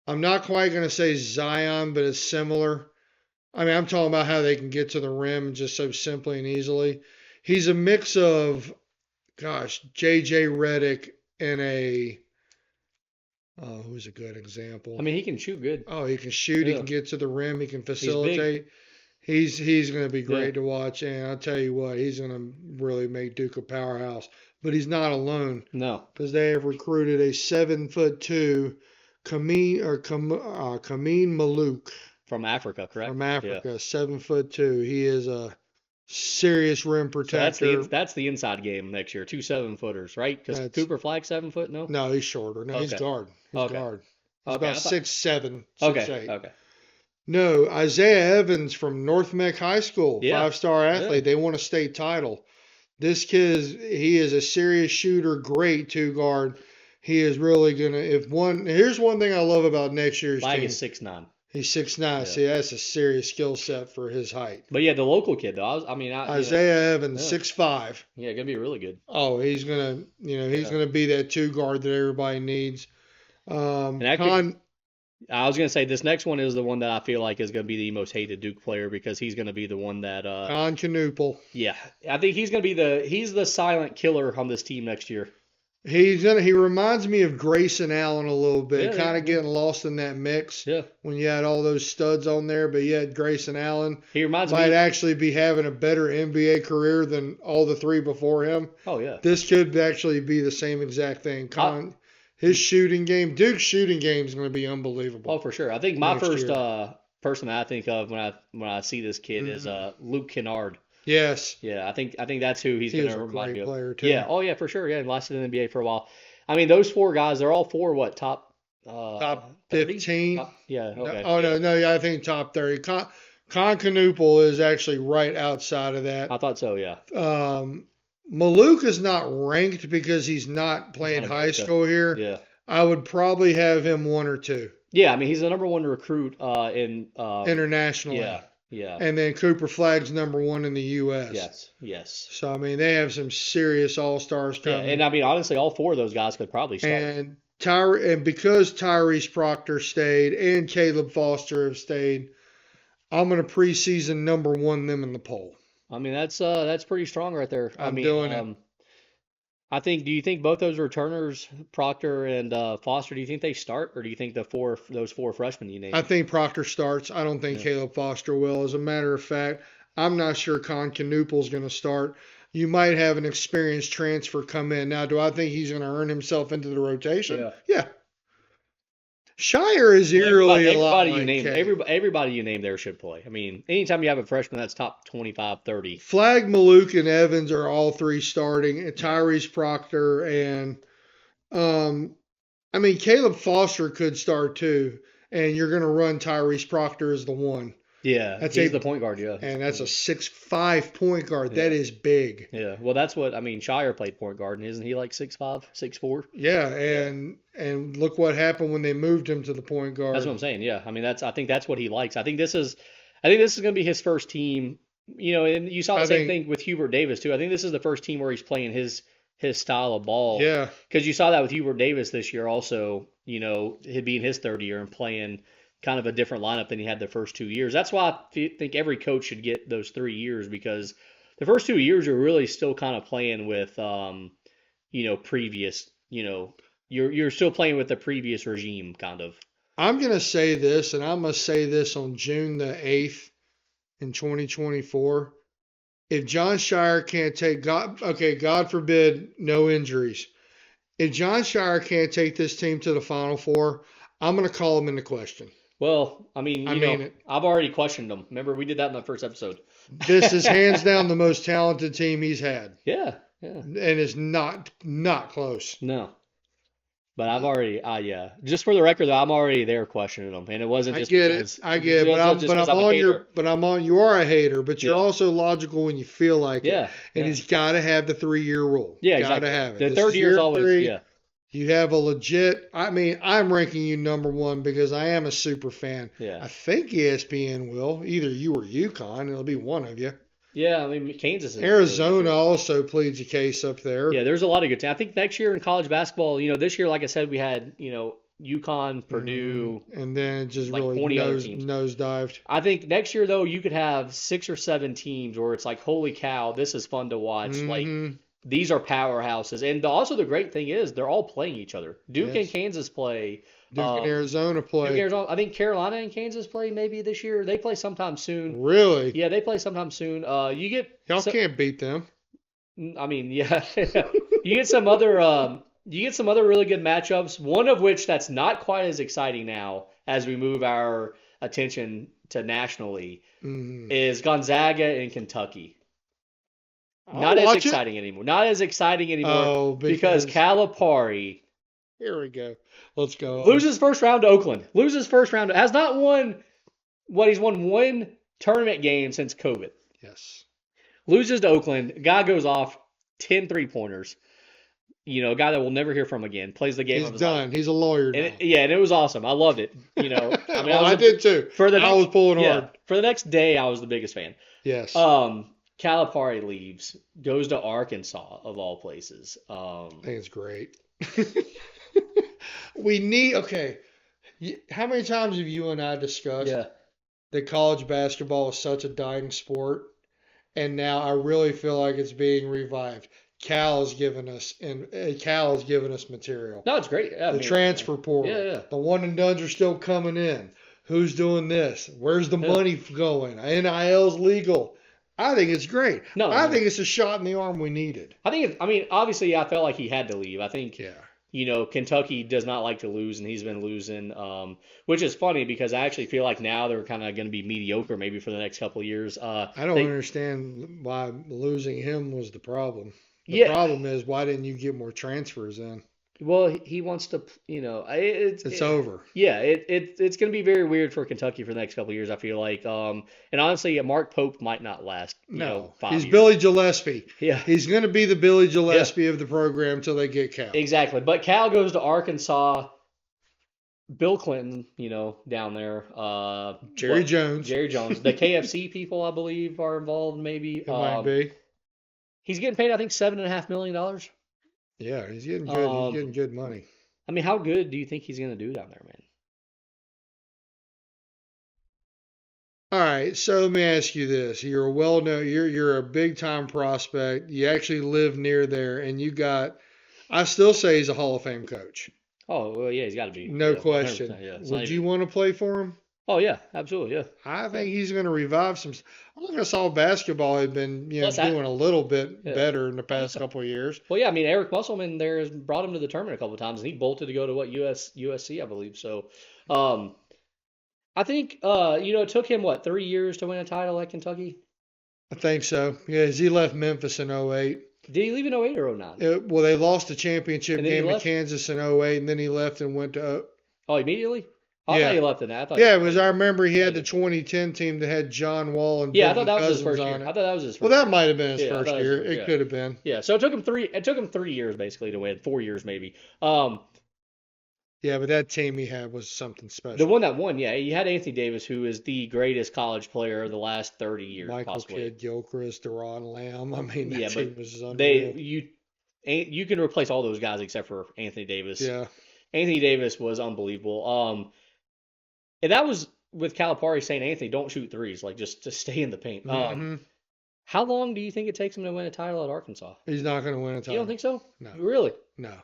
I'm not quite going to say Zion, but it's similar. I mean, I'm talking about how they can get to the rim just so simply and easily. He's a mix of, J.J. Redick and who's a good example? I mean, he can shoot good. Oh, he can shoot. He Yeah. can get to the rim. He can facilitate. He's going to be Yeah. great to watch, and I'll tell you what, he's going to really make Duke a powerhouse. But he's not alone No, because they have recruited a 7'2" Kameen Malouk from Africa, from correct? Yeah. Africa, 7'2". He is a serious rim So protector. that's the inside game next year. Two 7-footers, right? Because That's Cooper Flag 7 foot, no? no, he's shorter. No, he's Okay. guard. He's Okay. guard. He's Okay. about I thought, 6'7", okay. 6'8". Okay. No, Isaiah Evans from North Mech High School, Yeah. 5-star Yeah. athlete. They won a state title. This kid he is a serious shooter, great two guard. He is really gonna here's one thing I love about next year's Flag team. is 6'9". He's 6'9". Yeah. See, that's a serious skill set for his height. But yeah, the local kid though. Isaiah Evans, Yeah. 6'5". Yeah, gonna be really good. Oh, he's gonna be that two guard that everybody needs. And I was gonna say this next one is the one that I feel like is gonna be the most hated Duke player because he's gonna be the one that Con Knuppel. yeah, I think he's gonna be he's the silent killer on this team next year. He reminds me of Grayson Allen a little bit, Yeah, kind of getting lost in that mix Yeah, when you had all those studs on there, but yet Grayson Allen he reminds might me. actually be having a better NBA career than all the three before him. Oh yeah, This could actually be the same exact thing. His shooting game, Duke's shooting game is going to be unbelievable. oh for sure. I think my Next first year. person that I think of when I see this kid is Luke Kennard. Yes. Yeah, I think that's who he's He was gonna a remind great me of. player, too. Yeah, oh yeah, for sure. Yeah, he lasted in the NBA for a while. I mean, those four guys, they're all four top Top 30? 15. Yeah, okay. No, yeah, I think top 30. Con Knuppel is actually right outside of that. I thought so, yeah. Malouk is not ranked because he's not playing Not high America. school here. Yeah. I would probably have him 1 or 2 Yeah, I mean, he's the number one recruit in internationally. yeah. And then Cooper Flag's number 1 in the U.S. Yes. So, I mean, they have some serious all-stars Yeah, coming. and I mean, honestly, all four of those guys could probably start. And because Tyrese Proctor stayed and Caleb Foster have stayed, I'm going to preseason number 1 them in the poll. I mean, that's pretty strong right there. I'm doing it. I think. Do you think both those returners, Proctor and Foster, do you think they start, or do you think those four freshmen you named? I think Proctor starts. I don't think Caleb Foster will. As a matter of fact, I'm not sure Con Knuppel's going to start. You might have an experienced transfer come in. Now, do I think he's going to earn himself into the rotation? Yeah. Shire is eerily a lot like everybody you name there should play. I mean, anytime you have a freshman that's top 25, 30. Flag, Malouk, and Evans are all three starting. And Tyrese Proctor and I mean Caleb Foster could start too. And you're going to run Tyrese Proctor as the 1. Yeah, he's the point guard, yeah. And that's a 6'5" point guard. Yeah. That is big. Yeah, well, that's what, I mean, Shire played point guard, and isn't he like 6'5", 6'4"? Yeah, and look what happened when they moved him to the point guard. That's what I'm saying, yeah. I mean, I think that's what he likes. I think this is going to be his first team, and you saw the same thing with Hubert Davis, too. I think this is the first team where he's playing his style of ball. Yeah. Because you saw that with Hubert Davis this year also, he'd be in his third year and playing kind of a different lineup than he had the first 2 years. That's why I think every coach should get those 3 years, because the first 2 years you're really still kind of playing with, previous, you're still playing with the previous regime kind of. I'm going to say this, and I'm going to say this on June the 8th in 2024. If John Shire can't God forbid, no injuries. If John Shire can't take this team to the Final Four, I'm going to call him into question. Well, I mean, I've already questioned him. Remember, we did that in the first episode. This is hands down the most talented team he's had. Yeah. And it's not close. No. But I've already, just for the record, though, I'm already there questioning them, and it wasn't just. I get it, but you are a hater, but you're also logical when you feel like it. And he's got to have the 3-year rule. Yeah, got exactly. to have it. The third year is always, You have a legit. I mean, I'm ranking you number 1 because I am a super fan. Yeah. I think ESPN will. Either you or UConn. It'll be one of you. Yeah, I mean, Kansas is. Arizona also pleads a case up there. Yeah, there's a lot of good teams. I think next year in college basketball, this year, like I said, we had, UConn, Purdue. And then it just really nosedived. I think next year, though, you could have 6 or 7 teams where it's like, holy cow, this is fun to watch. Like, these are powerhouses. And also the great thing is they're all playing each other. Duke and Yes. Kansas play. Duke and Arizona Duke, play. Arizona. I think Carolina and Kansas play maybe this year. They play sometime soon. Really? Yeah, they play sometime soon. You get. Y'all can't beat them. I mean, yeah. You get some other. You get some other really good matchups. One of which that's not quite as exciting now as we move our attention to nationally is Gonzaga and Kentucky. Not as exciting anymore. Not as exciting anymore because Calipari. Here we go. Let's go. Loses first round to Oakland. Loses first round. Has not won. He's won one tournament game since COVID. Yes. Loses to Oakland. Guy goes off 10 3-pointers. A guy that we'll never hear from again. Plays the game. He's done. He's a lawyer now. And it was awesome. I loved it. I mean, I did too. I was pulling hard. For the next day, I was the biggest fan. Yes. Calipari leaves, goes to Arkansas of all places. I think it's great. Okay. How many times have you and I discussed that college basketball is such a dying sport, and now I really feel like it's being revived. Cal has given us material. No, it's great. Yeah, transfer portal. Yeah. The one and dones are still coming in. Who's doing this? Where's the money going? NIL's legal. I think it's great. I think it's a shot in the arm we needed. Obviously, I felt like he had to leave. I think, Kentucky does not like to lose, and he's been losing, which is funny because I actually feel like now they're kind of going to be mediocre maybe for the next couple of years. I don't understand why losing him was the problem. The problem is, why didn't you get more transfers in? Well, he wants to, it's over. Yeah, it's going to be very weird for Kentucky for the next couple of years, I feel like. And honestly, Mark Pope might not last. 5 he's years. Billy Gillespie. Yeah, he's going to be the Billy Gillespie of the program until they get Cal. Exactly, but Cal goes to Arkansas. Bill Clinton, down there. Jerry Jones. The KFC people, I believe, are involved. Maybe it might be. He's getting paid, I think, $7.5 million. Yeah, he's getting good. He's getting good money. I mean, how good do you think he's going to do down there, man? All right, so let me ask you this: you're you're a big time prospect. You actually live near there, and I still say he's a Hall of Fame coach. Oh well, yeah, he's got to be. No question. Yeah, would you want to play for him? Oh yeah, absolutely, yeah. I think he's going to revive some. I think I saw basketball had been doing a little bit better in the past couple of years. Well, yeah, I mean Eric Musselman there has brought him to the tournament a couple of times, and he bolted to go to USC, I believe. So, I think it took him 3 years to win a title at Kentucky. I think so. Yeah, he left Memphis in 2008. Did he leave in 2008 or 2009? Well, they lost the championship game in Kansas in 2008, and then he left and went to. Oh, immediately? I thought he left in that. I remember he had the 2010 team that had John Wall and I thought that was his first year. I thought that was his first year. Well, that might have been his first year. It could have been. Yeah, so it took him 3 years basically to win, 4 years maybe. Yeah, but that team he had was something special. The one that won, he had Anthony Davis, who is the greatest college player of the last 30 years, Michael possibly. Kidd, Gilchrist, Deron Lamb. I mean, that team was unreal. You can replace all those guys except for Anthony Davis. Yeah. Anthony Davis was unbelievable. And that was with Calipari saying, Anthony, don't shoot threes, just to stay in the paint. How long do you think it takes him to win a title at Arkansas? He's not going to win a title. You don't think so? No. Really? No.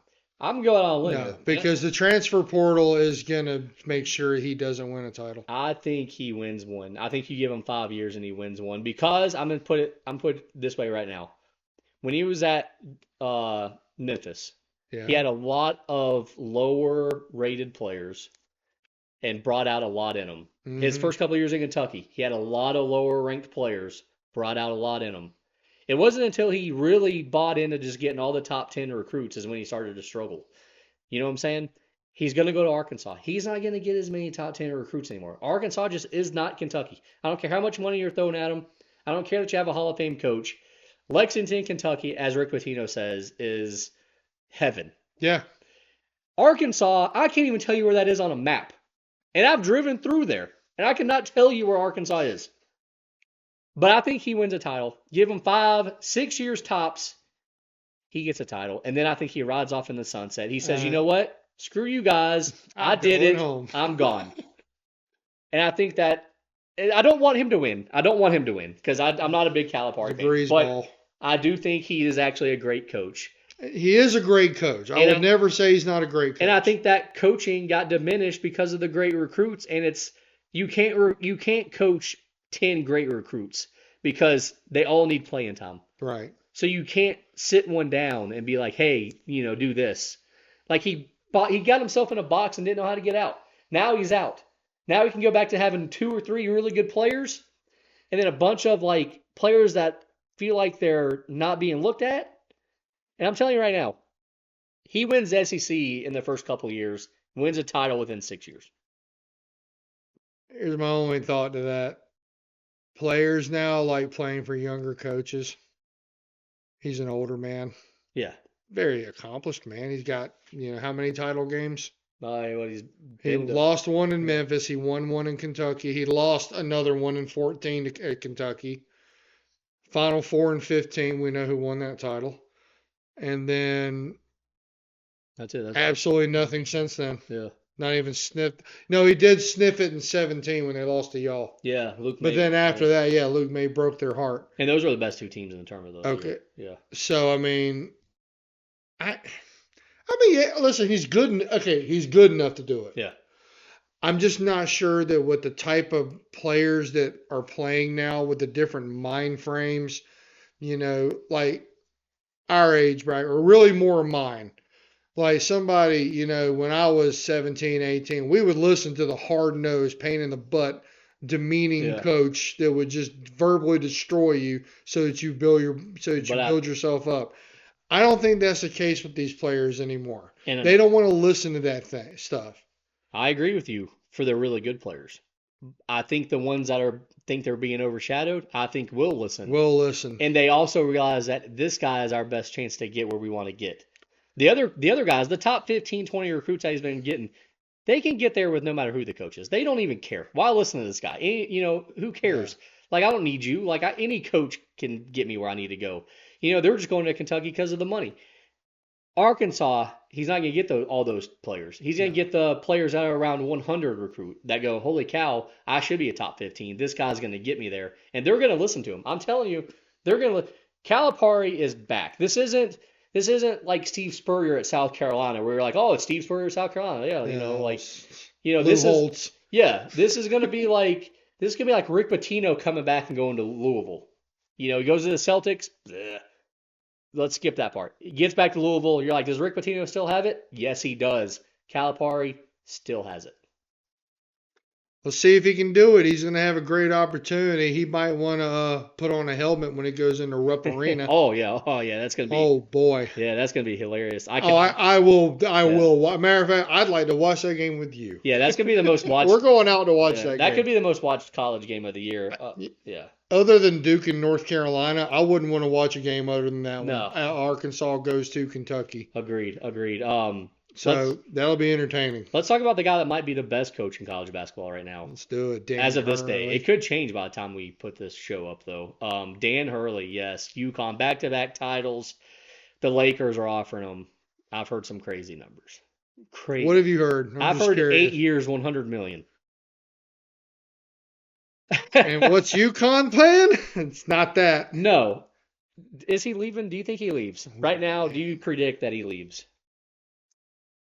I'm going on a limb. No, because the transfer portal is going to make sure he doesn't win a title. I think he wins one. I think you give him 5 years and he wins one because I'm put it this way right now. When he was at Memphis, he had a lot of lower rated players and brought out a lot in them. Mm-hmm. His first couple of years in Kentucky, he had a lot of lower ranked players, brought out a lot in them. It wasn't until he really bought into just getting all the top 10 recruits is when he started to struggle. You know what I'm saying? He's going to go to Arkansas. He's not going to get as many top 10 recruits anymore. Arkansas just is not Kentucky. I don't care how much money you're throwing at him. I don't care that you have a Hall of Fame coach. Lexington, Kentucky, as Rick Pitino says, is heaven. Yeah. Arkansas, I can't even tell you where that is on a map. And I've driven through there, and I cannot tell you where Arkansas is. But I think he wins a title. Give him 5-6 years tops, he gets a title. And then I think he rides off in the sunset. He says, you know what? Screw you guys. I did it. Home. I'm gone. And I think that I don't want him to win. Because I'm not a big Calipari fan. Ball. I do think he is actually a great coach. He is a great coach. I would never say he's not a great coach. And I think that coaching got diminished because of the great recruits. And you can't coach 10 great recruits because they all need playing time. Right. So you can't sit one down and be like, hey, do this. Like he got himself in a box and didn't know how to get out. Now he's out. Now he can go back to having 2 or 3 really good players, and then a bunch of like players that feel like they're not being looked at. And I'm telling you right now, he wins the SEC in the first couple of years, wins a title within 6 years. Here's my only thought to that. Players now like playing for younger coaches. He's an older man. Yeah. Very accomplished man. He's got, how many title games? He lost one in Memphis. He won one in Kentucky. He lost another one in 14 at Kentucky. Final Four in 15. We know who won that title. And then that's it. Absolutely nothing since then. Yeah. Not even sniffed. No, he did sniff it in 17 when they lost to y'all. Yeah, But then after that, Luke May broke their heart. And those were the best 2 teams in the tournament, though. Okay. Yeah. So, listen, he's good. Okay, he's good enough to do it. Yeah. I'm just not sure that with the type of players that are playing now with the different mind frames, like our age bracket, or really more mine. Like somebody, when I was 17, 18, we would listen to the hard-nosed, pain in the butt, demeaning coach that would just verbally destroy you so that you build yourself up. I don't think that's the case with these players anymore. They don't want to listen to that stuff. I agree with you for the really good players. I think the ones that think they're being overshadowed, I think will listen. Will listen. And they also realize that this guy is our best chance to get where we want to get. The other guys, the top 15, 20 recruits that he's been getting, they can get there with no matter who the coach is. They don't even care. Why listen to this guy? Who cares? Yeah. Like, I don't need you. Like, any coach can get me where I need to go. They're just going to Kentucky because of the money. Arkansas, he's not going to get all those players. He's going to get the players that are around 100 recruit that go, holy cow, I should be a top 15. This guy's going to get me there. And they're going to listen to him. I'm telling you, they're going to – Calipari is back. This isn't like Steve Spurrier at South Carolina where you're like, oh, it's Steve Spurrier at South Carolina. This is going to be like – this is going to be like Rick Pitino coming back and going to Louisville. He goes to the Celtics. Bleh. Let's skip that part. He gets back to Louisville. You're like, does Rick Pitino still have it? Yes, he does. Calipari still has it. Let's see if he can do it. He's going to have a great opportunity. He might want to put on a helmet when he goes into Rupp Arena. Oh yeah, that's going to be. Oh boy. Yeah, that's going to be hilarious. I will. Matter of fact, I'd like to watch that game with you. Yeah, that's going to be the most watched. We're going out to watch that game. That could be the most watched college game of the year. Yeah. Other than Duke and North Carolina, I wouldn't want to watch a game other than that no. one. Arkansas goes to Kentucky. Agreed. So that'll be entertaining. Let's talk about the guy that might be the best coach in college basketball right now. Let's do it. Dan As of Hurley. This day. It could change by the time we put this show up, though. Dan Hurley, yes. UConn, back-to-back titles. The Lakers are offering him. I've heard some crazy numbers. Crazy. What have you heard? I've heard curious. 8 years, $100 million. And what's UConn paying? It's not that. No. Is he leaving? Do you think he leaves? Right now, do you predict that he leaves?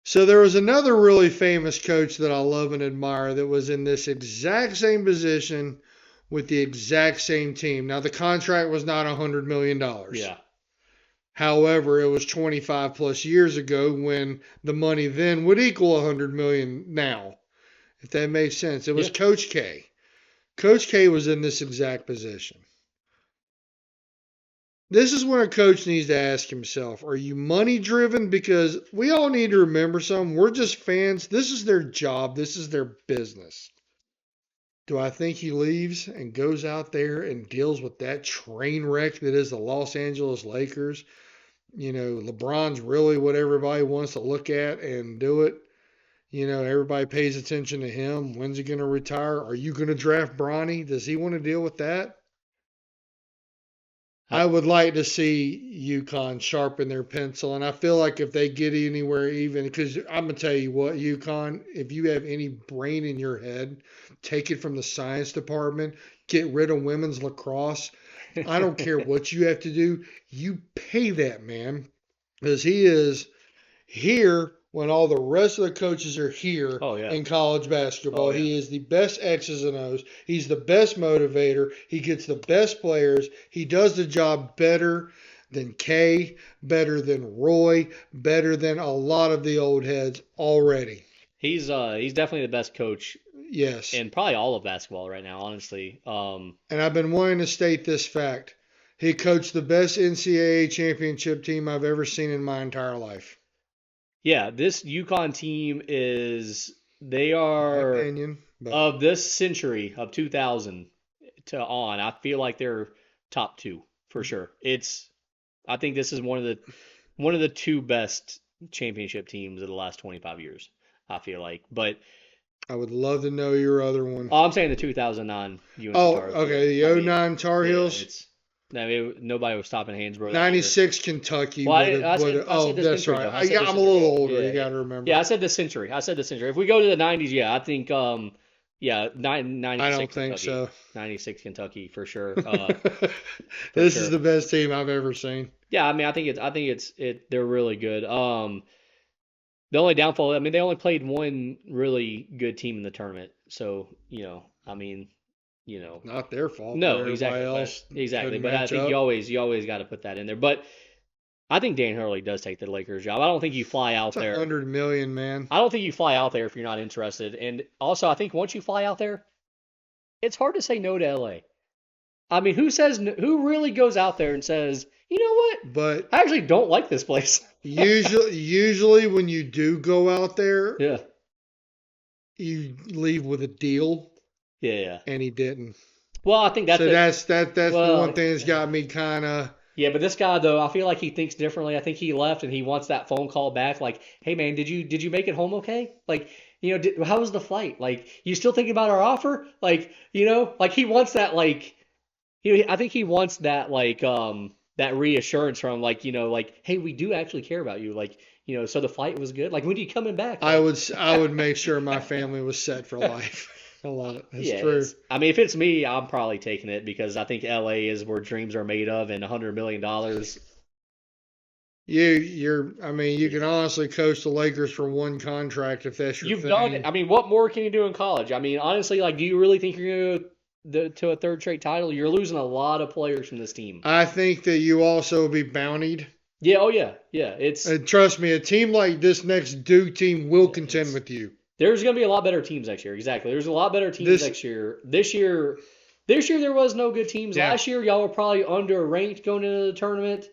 So there was another really famous coach that I love and admire that was in this exact same position with the exact same team. Now, the contract was not $100 million. Yeah. However, it was 25 plus years ago when the money then would equal $100 million now, if that makes sense. It was Coach K. Coach K was in this exact position. This is when a coach needs to ask himself, are you money driven? Because we all need to remember something. We're just fans. This is their job. This is their business. Do I think he leaves and goes out there and deals with that train wreck that is the Los Angeles Lakers? LeBron's really what everybody wants to look at and do it. Everybody pays attention to him. When's he going to retire? Are you going to draft Bronny? Does he want to deal with that? I would like to see UConn sharpen their pencil, and I feel like if they get anywhere even, because I'm gonna tell you what, UConn, if you have any brain in your head, take it from the science department, get rid of women's lacrosse. I don't care what you have to do, you pay that man, because he is here when all the rest of the coaches are here Oh yeah. in college basketball. Oh yeah. He is the best X's and O's. He's the best motivator. He gets the best players. He does the job better than Kay, better than Roy, better than a lot of the old heads already. He's definitely the best coach Yes. in probably all of basketball right now, honestly. And I've been wanting to state this fact. He coached the best NCAA championship team I've ever seen in my entire life. Yeah, this UConn team they My are opinion. But of this century of 2000 to on. I feel like they're top two for sure. I think this is one of the two best championship teams of the last 25 years. I feel like, but I would love to know your other one. I'm saying the 2009 UNC Oh, Tar Heels. okay. I The mean, 09 Tar yeah, Heels. nobody was stopping Hansbrough that year. 96 Kentucky. Well, I would said oh, the that's century, right. though. I said the I'm a century. little older. Yeah, You yeah. got to remember. Yeah, I said the century. If we go to the 90s, yeah, I think yeah, 96 I don't think Kentucky. so. 96 Kentucky for sure. This sure. is the best team I've ever seen. Yeah, I mean, they're really good. The only downfall, I mean, they only played one really good team in the tournament. So, I mean, Not their fault. no, Everybody exactly, else exactly. couldn't But I match think up. you always got to put that in there. But I think Dan Hurley does take the Lakers job. I don't think you fly out It's there. 100 million, man. I don't think you fly out there if you're not interested. And also, I think once you fly out there, it's hard to say no to LA. I mean, who really goes out there and says, you know what? But I actually don't like this place. usually when you do go out there, Yeah. you leave with a deal, Yeah. and he didn't. Well, I think that's So it. that's the Well, one thing that's got me kind of. Yeah, but this guy though, I feel like he thinks differently. I think he left and he wants that phone call back, like, "Hey man, did you make it home okay? Like, how was the flight? Like, you still thinking about our offer? Like, like he wants that like, I think he wants that like that reassurance from like, like, hey, we do actually care about you. Like, so the flight was good. Like, when are you coming back? I Like, would make sure my family was set for life. I love it. That's yeah, true. I mean, if it's me, I'm probably taking it because I think LA is where dreams are made of, and $100 million. I mean, you can honestly coach the Lakers for one contract if that's your You've thing. done it. I mean, what more can you do in college? I mean, honestly, like, do you really think you're going to to a third straight title? You're losing a lot of players from this team. I think that you also will be bountied. Yeah, oh yeah, yeah. And trust me, a team like this next Duke team will contend with you. There's going to be a lot better teams next year. Exactly. There's a lot better teams next year. This year there was no good teams. Yeah. Last year, y'all were probably underranked going into the tournament.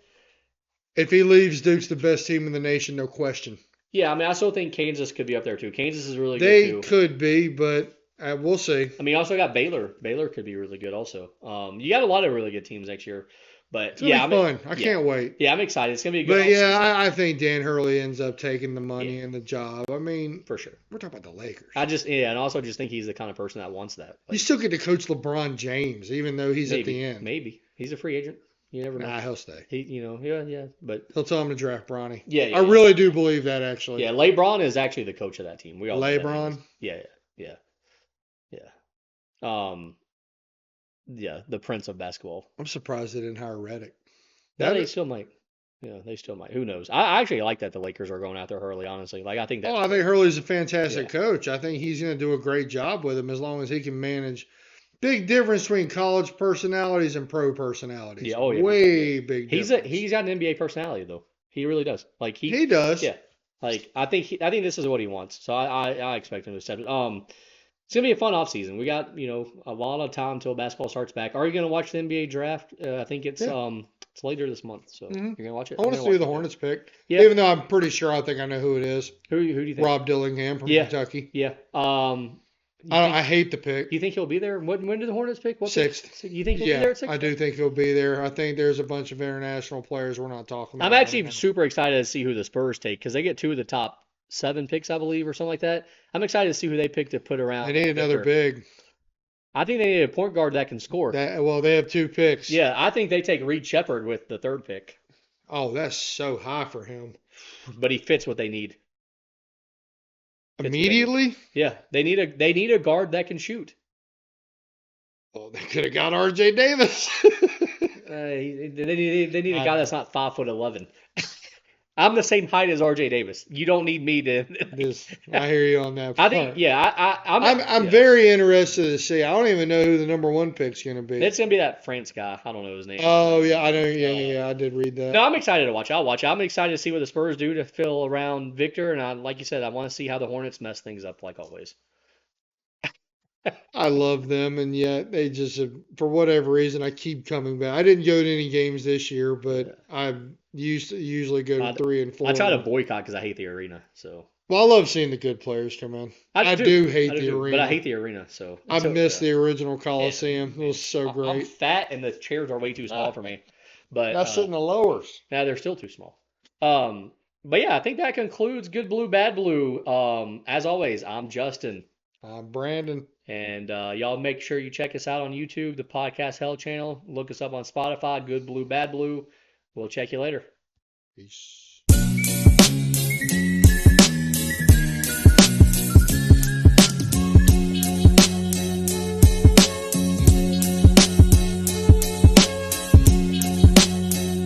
If he leaves, Duke's the best team in the nation, no question. Yeah, I mean, I still think Kansas could be up there too. Kansas is really They good too. could be, but we'll see. I mean, you also got Baylor. Baylor could be really good also. You got a lot of really good teams next year. But It's gonna be fun. I yeah. can't wait. Yeah, I'm excited. It's gonna be a good. But yeah, I think Dan Hurley ends up taking the money Yeah. and the job. I mean, for sure. we're talking about the Lakers. And also just think he's the kind of person that wants that. You still get to coach LeBron James, even though he's at the end. Maybe he's a free agent. You never know. Nah, he'll stay. Yeah, but He'll tell him to draft Bronny. yeah, I really do believe that, actually. yeah. LeBron is actually the coach of that team. We all know that he LeBron? is. Yeah. Yeah, the prince of basketball. I'm surprised they didn't hire Reddick. Yeah, they still might. Yeah, they still might. Who knows? I actually like that the Lakers are going after Hurley. Honestly, like I think that. Oh, I think Hurley's a fantastic Yeah. coach. I think he's going to do a great job with him as long as he can manage. Big difference between college personalities and pro personalities. Yeah, oh, yeah. Way big difference. He's got an NBA personality though. He really does. Like He does. Yeah. Like I think this is what he wants. So I expect him to step it. It's gonna be a fun offseason. We got a lot of time until basketball starts back. Are you gonna watch the NBA draft? I think it's it's later this month. So you're gonna watch it. I want to see who the Hornets pick. Yeah. Even though I'm pretty sure I think I know who it is. Who do you think? Rob Dillingham from Yeah. Kentucky. Yeah. I hate the pick. You think he'll be there? When do the Hornets pick? What Sixth. pick? You think he'll be there at sixth? I do think he'll be there. I think there's a bunch of international players we're not talking about. I'm actually right now. super excited to see who the Spurs take because they get 2 of the top 7 picks, I believe, or something like that. I'm excited to see who they pick to put around. They need another Victor. big. I think they need a point guard that can score. Well, they have 2 picks. Yeah, I think they take Reed Shepherd with the third pick, Oh, that's so high for him. but he fits what they need. Fits what they need. Immediately? Yeah, they need a guard that can shoot. Well, they could have got R.J. Davis. They need a guy that's not 5'11". I'm the same height as R.J. Davis. You don't need me to. I hear you on that I part. think, yeah, I'm yeah. very interested to see. I don't even know who the number 1 pick's going to be. It's gonna be that France guy. I don't know his name. Oh, yeah, I know. Yeah, I did read that. No, I'm excited to watch. I'll watch. I'm excited to see what the Spurs do to fill around Victor, and like you said, I want to see how the Hornets mess things up, like always. I love them, and yet they just, for whatever reason, I keep coming back. I didn't go to any games this year, but I usually go to 3 and 4. I try to boycott because I hate the arena. So. Well, I love seeing the good players come in. I do hate the arena. But I hate the arena, so. I miss the original Coliseum. It was so great. I'm fat and the chairs are way too small for me. But That's sitting the lowers. Now they're still too small. But yeah, I think that concludes Good Blue, Bad Blue. As always, I'm Justin. I'm Brandon. And y'all make sure you check us out on YouTube, the Podcast Hell channel. Look us up on Spotify, Good Blue, Bad Blue. We'll check you later. Peace.